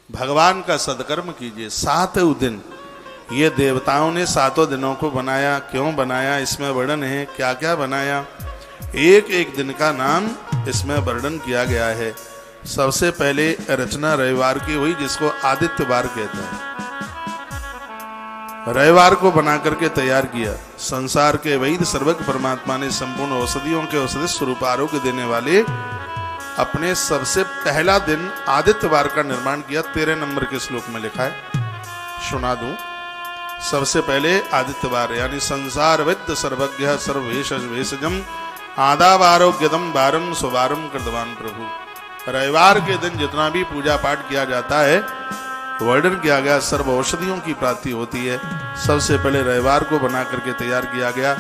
भगवान का सत्कर्म कीजिए। 7वें दिन, ये देवताओं ने 7 दिनों को बनाया। क्यों बनाया, इसमें वर्णन है। क्या क्या बनाया, एक एक दिन का नाम इसमें वर्णन किया गया है। सबसे पहले रचना रविवार की हुई, जिसको आदित्यवार कहते हैं। रविवार को बना करके तैयार किया। संसार के वैद्य सर्वज्ञ परमात्मा ने संपूर्ण औषधियों के औषधि स्वरूप आरोग्य देने वाले अपने सबसे पहला दिन आदित्यवार का निर्माण किया। 13 नंबर के श्लोक में लिखा है, सुना दूं। सबसे पहले आदित्यवार, यानी संसार वैद्य सर्वज्ञ सर्वेशम आदावारोग्यदम वारम सुवारम कृतवान प्रभु। रविवार के दिन जितना भी पूजा पाठ किया जाता है, वर्णन किया गया, सर्व औषधियों की प्राप्ति होती है। सबसे पहले रविवार को बना करके तैयार किया गया।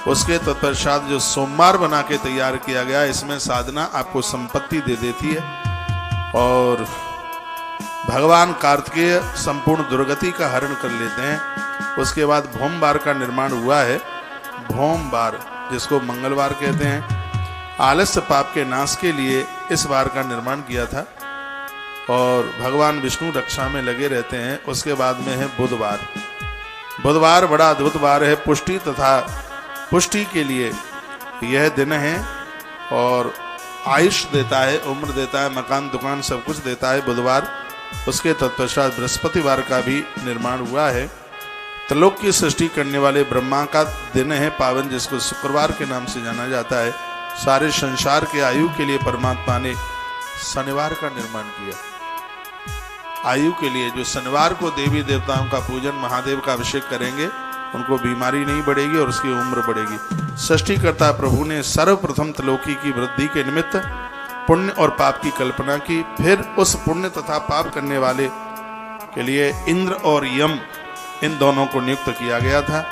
उसके तत्पश्चात जो सोमवार बना के तैयार किया गया, इसमें साधना आपको संपत्ति दे देती है। और भगवान कार्तिकेय संपूर्ण दुर्गति का हरण कर लेते हैं। उसके बाद भोमवार का निर्माण हुआ है। भोमवार, जिसको मंगलवार कहते हैं, आलस्य पाप के नाश के लिए इस वार का निर्माण किया था। और भगवान विष्णु रक्षा में लगे रहते हैं। उसके बाद में है बुधवार। बुधवार बड़ा अद्भुत वार है। पुष्टि तथा पुष्टि के लिए यह दिन है, और आयुष देता है, उम्र देता है, मकान दुकान सब कुछ देता है बुधवार। उसके तत्पश्चात बृहस्पतिवार का भी निर्माण हुआ है। त्रिलोक की सृष्टि करने वाले ब्रह्मा का दिन है पावन, जिसको शुक्रवार के नाम से जाना जाता है। सारे संसार के आयु के लिए परमात्मा ने शनिवार का निर्माण किया। आयु के लिए जो शनिवार को देवी देवताओं का पूजन, महादेव का अभिषेक करेंगे, उनको बीमारी नहीं बढ़ेगी और उसकी उम्र बढ़ेगी। सृष्टिकर्ता प्रभु ने सर्वप्रथम त्रिलोकी की वृद्धि के निमित्त पुण्य और पाप की कल्पना की। फिर उस पुण्य तथा पाप करने वाले के लिए इंद्र और यम, इन दोनों को नियुक्त किया गया था।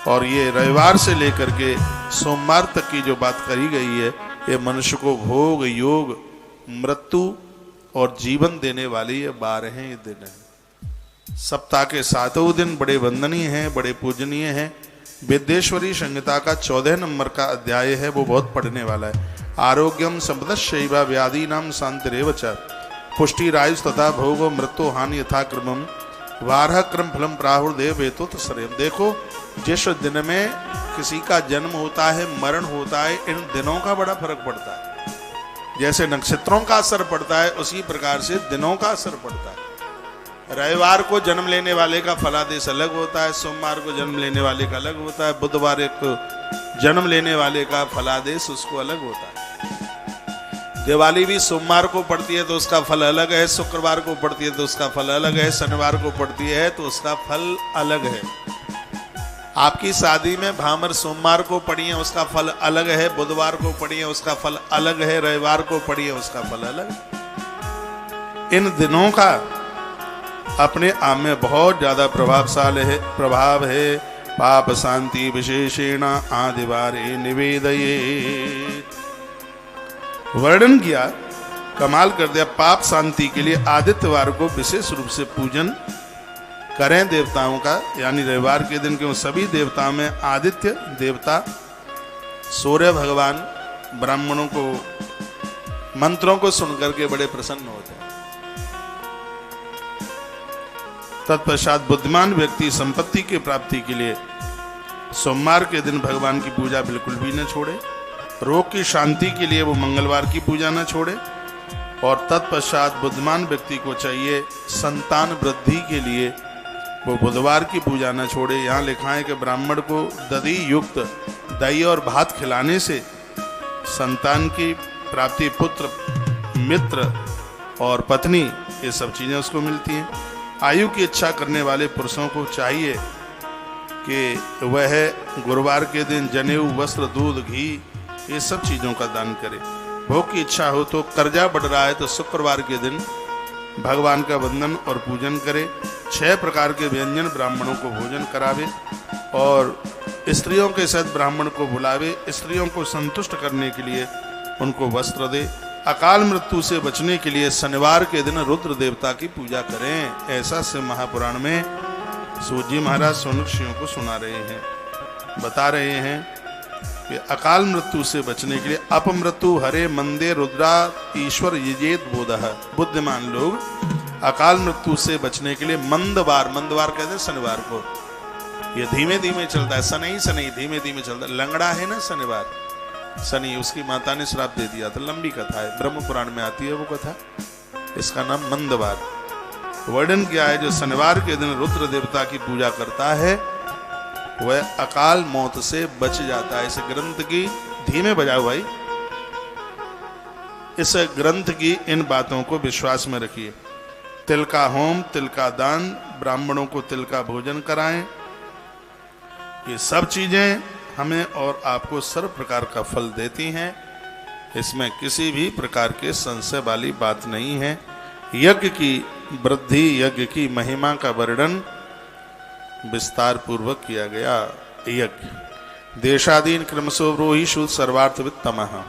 और ये रविवार से लेकर के सोमवार तक की जो बात करी गई है, ये मनुष्य को भोग, योग, मृत्यु और जीवन देने वाले ये 12 ये दिन है। सप्ताह के 7वें दिन बड़े वंदनीय हैं, बड़े पूजनीय हैं। विद्येश्वरी संहिता का 14 नंबर का अध्याय है, वो बहुत पढ़ने वाला है। आरोग्यम संपदश्चैव व्याधीनां शान्तिरेव च पुष्टि रायुष तथा भोग मृत्यु हानि यथा क्रमम वारह क्रम फलम प्राहुर्देव हेतु तो सरेम। देखो जिस दिन में किसी का जन्म होता है, मरण होता है, इन दिनों का बड़ा फर्क पड़ता है। जैसे नक्षत्रों का असर पड़ता है उसी प्रकार से दिनों का असर पड़ता है। रविवार को जन्म लेने वाले का फलादेश अलग होता है, सोमवार को जन्म लेने वाले का अलग होता है, बुधवार को जन्म लेने वाले का फलादेश उसको अलग होता है। दिवाली भी सोमवार को पड़ती है तो उसका फल अलग है, शुक्रवार को पड़ती है तो उसका फल अलग है, शनिवार को पड़ती है तो उसका फल अलग है। आपकी शादी में भामर सोमवार को पड़ी है उसका फल अलग है, बुधवार को पड़ी है उसका फल अलग है, रविवार को पड़ी है उसका फल अलग है। इन दिनों का अपने आप में बहुत ज्यादा प्रभाव है। पाप शांति विशेषेण आदिवारे निवेदये। वर्णन किया, कमाल कर दिया। पाप शांति के लिए आदित्यवार को विशेष रूप से पूजन करें देवताओं का, यानी रविवार के दिन क्यों सभी देवताओं में आदित्य देवता, सूर्य भगवान ब्राह्मणों को मंत्रों को सुनकर के बड़े प्रसन्न होते हैं। तत्पश्चात बुद्धिमान व्यक्ति संपत्ति की प्राप्ति के लिए सोमवार के दिन भगवान की पूजा बिल्कुल भी न छोड़े, रोग की शांति के लिए वो मंगलवार की पूजा न छोड़े, और तत्पश्चात बुद्धिमान व्यक्ति को चाहिए संतान वृद्धि के लिए वो बुधवार की पूजा न छोड़े। यहाँ लिखा है कि ब्राह्मण को दधि युक्त दही और भात खिलाने से संतान की प्राप्ति, पुत्र, मित्र और पत्नी, ये सब चीजें उसको मिलती हैं। आयु की इच्छा करने वाले पुरुषों को चाहिए कि वह गुरुवार के दिन जनेऊ, वस्त्र, दूध, घी, ये सब चीजों का दान करे। भोग की इच्छा हो तो कर्जा बढ़ रहा है तो शुक्रवार के दिन भगवान का वंदन और पूजन करे। 6 प्रकार के व्यंजन ब्राह्मणों को भोजन करावे और स्त्रियों के साथ ब्राह्मण को बुलावे। स्त्रियों को संतुष्ट करने के लिए उनको वस्त्र दे। अकाल मृत्यु से बचने के लिए शनिवार के दिन रुद्र देवता की पूजा करें। ऐसा से महापुराण में सूजी महाराज सोनक्षियों को सुना रहे हैं, बता रहे हैं कि अकाल मृत्यु से बचने के लिए अपमृत्यु हरे मंदे रुद्रा ईश्वर यजेत बोधः। बुद्धिमान लोग अकाल मृत्यु से बचने के लिए मंदवार कहते हैं शनिवार को, ये धीमे धीमे चलता है, शनि धीमे धीमे चलता है। लंगड़ा है ना शनिवार, शनि उसकी माता ने श्राप दे दिया था, लंबी कथा है, ब्रह्म पुराण में आती है वो कथा, इसका नाम मंदवार। वर्णन किया है जो शनिवार के दिन रुद्र देवता की पूजा करता है वह अकाल मौत से बच जाता है। इस ग्रंथ की धीमे बजाओ भाई, इस ग्रंथ की इन बातों को विश्वास में रखिए। तिल का होम, तिल का दान, ब्राह्मणों को तिल का भोजन कराएं, ये सब चीजें हमें और आपको सर्व प्रकार का फल देती हैं। इसमें किसी भी प्रकार के संशय वाली बात नहीं है। यज्ञ की वृद्धि, यज्ञ की महिमा का वर्णन विस्तार पूर्वक किया गया। यज्ञ देशादीन क्रमशो ब्रूहि शुद्ध सर्वार्थवित्तमः।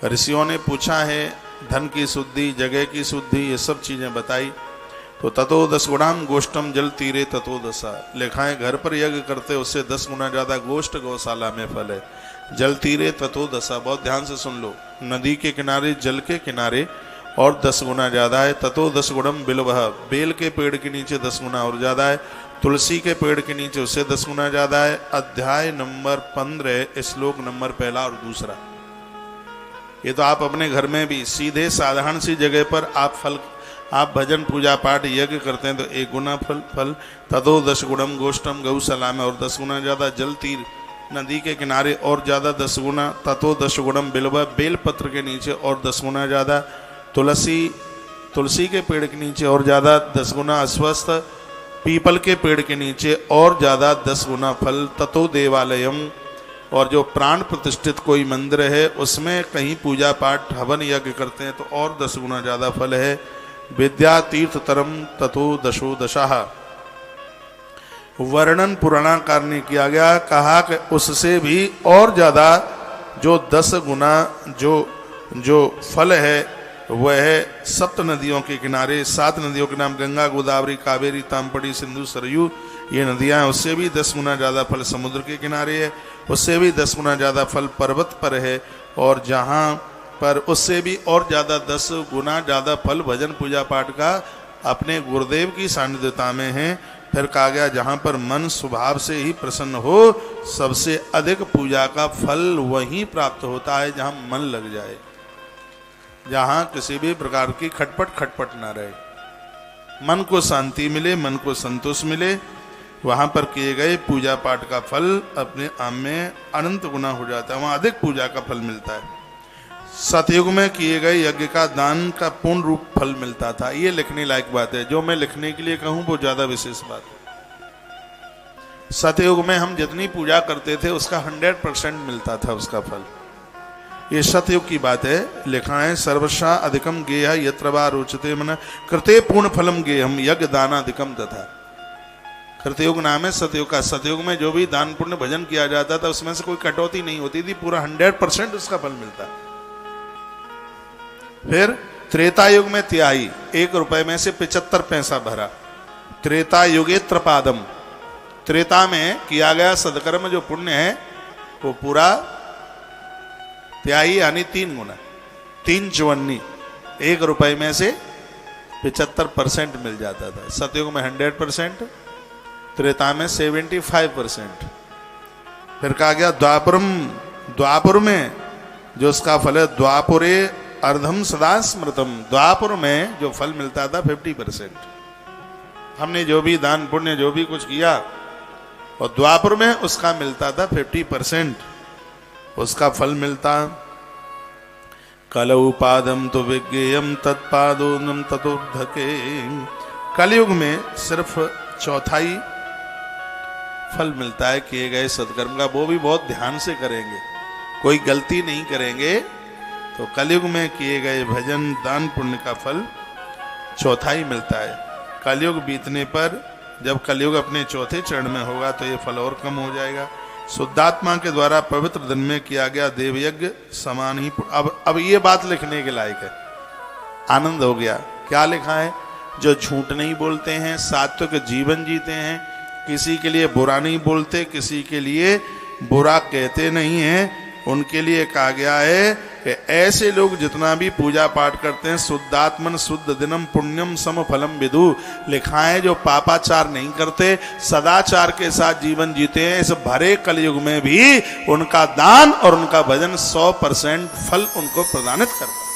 ऋषियों ने पूछा है धन की शुद्धि, जगह की शुद्धि, ये सब चीजें बताई। तो ततो 10 गुणाम गोष्ठम जल तीरे ततो दशा। लिखा है घर पर यज्ञ करते उससे 10 गुना ज्यादा गोष्ठ गौशाला में फल है। जल तीरे ततो दशा, बहुत ध्यान से सुन लो, नदी के किनारे, जल के किनारे और 10 गुना ज्यादा है। ततो 10 गुणम बिल्वः, बेल के पेड़ के नीचे 10 गुना और ज्यादा है। तुलसी के पेड़ के नीचे उससे 10 गुना ज्यादा है। अध्याय नंबर 15 श्लोक नंबर 1 और 2। ये तो आप अपने घर में भी सीधे साधारण सी जगह पर आप भजन पूजा पाठ यज्ञ करते हैं तो 1 गुना फल। ततो 10 गुणम गोष्ठम गौशाला में और 10 गुना ज्यादा। जल तीर नदी के किनारे और ज्यादा 10 गुना। ततो 10 गुणम बिल्व, बेल पत्र के नीचे और 10 गुना ज्यादा। तुलसी के पेड़ के नीचे और ज्यादा 10 गुना। अस्वस्थ पीपल के पेड़ के नीचे और ज्यादा 10 गुना फल। ततो देवालयम, और जो प्राण प्रतिष्ठित कोई मंदिर है उसमें कहीं पूजा पाठ हवन यज्ञ करते हैं तो और 10 गुना ज्यादा फल है। विद्या तीर्थ तरम ततो 10 दशाः। वर्णन पुराणाकार ने किया गया, कहा कि उससे भी और ज्यादा जो 10 गुना जो फल है वह है 7 नदियों के किनारे। 7 नदियों के नाम गंगा, गोदावरी, कावेरी, ताम्पड़ी, सिंधु, सरयू, ये नदियां। उससे भी 10 गुना ज्यादा फल समुद्र के किनारे है। उससे भी 10 गुना ज्यादा फल पर्वत पर है। और जहाँ पर उससे भी और ज़्यादा 10 गुना ज़्यादा फल भजन पूजा पाठ का अपने गुरुदेव की सानिध्यता में है। फिर कहा गया जहाँ पर मन स्वभाव से ही प्रसन्न हो, सबसे अधिक पूजा का फल वहीं प्राप्त होता है जहाँ मन लग जाए, जहाँ किसी भी प्रकार की खटपट ना रहे, मन को शांति मिले, मन को संतोष मिले, वहाँ पर किए गए पूजा पाठ का फल अपने आप में अनंत गुना हो जाता है, वहाँ अधिक पूजा का फल मिलता है। सतयुग में किए गए यज्ञ का दान का पूर्ण रूप फल मिलता था। ये लिखने लायक बात है, जो मैं लिखने के लिए कहूँ वो ज्यादा विशेष बात है। सतयुग में हम जितनी पूजा करते थे उसका 100% मिलता था उसका फल। ये सतयुग की बात है। लिखा है सर्वशा अधिकम गेह यत्र वा रोचते मन कृते पूर्ण फलम गेहम यज्ञ दानाधिकम तथा। कृतयुग नाम है सतयुग का। सतयुग में जो भी दान पुण्य भजन किया जाता था उसमें से कोई कटौती नहीं होती थी, पूरा 100% उसका फल मिलता। फिर त्रेता युग में तिहाई, 1 रुपए में से 75 पैसा भरा। त्रेता युगे त्रपादम, त्रेता में किया गया सदकर्म जो पुण्य है वो पूरा तिहाई यानी 3 गुना, 3 चवन्नी, 1 रुपए में से 75% मिल जाता था। सतयुग में 100%, त्रेता में 75%। फिर कहा गया द्वापुर में जो उसका फल है, द्वापुरे अर्धम सदा स्मृतम, द्वापुर में जो फल मिलता था 50%। हमने जो भी दान पुण्य जो भी कुछ किया और द्वापुर में उसका मिलता था 50% उसका फल मिलता। कलौ पादम तो विज्ञेयम तत्पादोनम ततोर्धके, कलयुग में सिर्फ चौथाई फल मिलता है किए गए सत्कर्म का, वो भी बहुत ध्यान से करेंगे, कोई गलती नहीं करेंगे तो कलयुग में किए गए भजन दान पुण्य का फल चौथाई मिलता है। कलयुग बीतने पर जब कलयुग अपने चौथे चरण में होगा तो ये फल और कम हो जाएगा। शुद्धात्मा के द्वारा पवित्र दिन में किया गया देवयज्ञ समान ही। अब ये बात लिखने के लायक है, आनंद हो गया। क्या लिखा है? जो झूठ नहीं बोलते हैं, सात्विक जीवन जीते हैं, किसी के लिए बुरा नहीं बोलते, किसी के लिए बुरा कहते नहीं हैं, उनके लिए कहा गया है कि ऐसे लोग जितना भी पूजा पाठ करते हैं, शुद्धात्मन शुद्ध दिनम पुण्यम सम फलम विदु। लिखा है जो पापाचार नहीं करते, सदाचार के साथ जीवन जीते हैं, इस भरे कलयुग में भी उनका दान और उनका भजन 100% फल उनको प्रदानित करता है।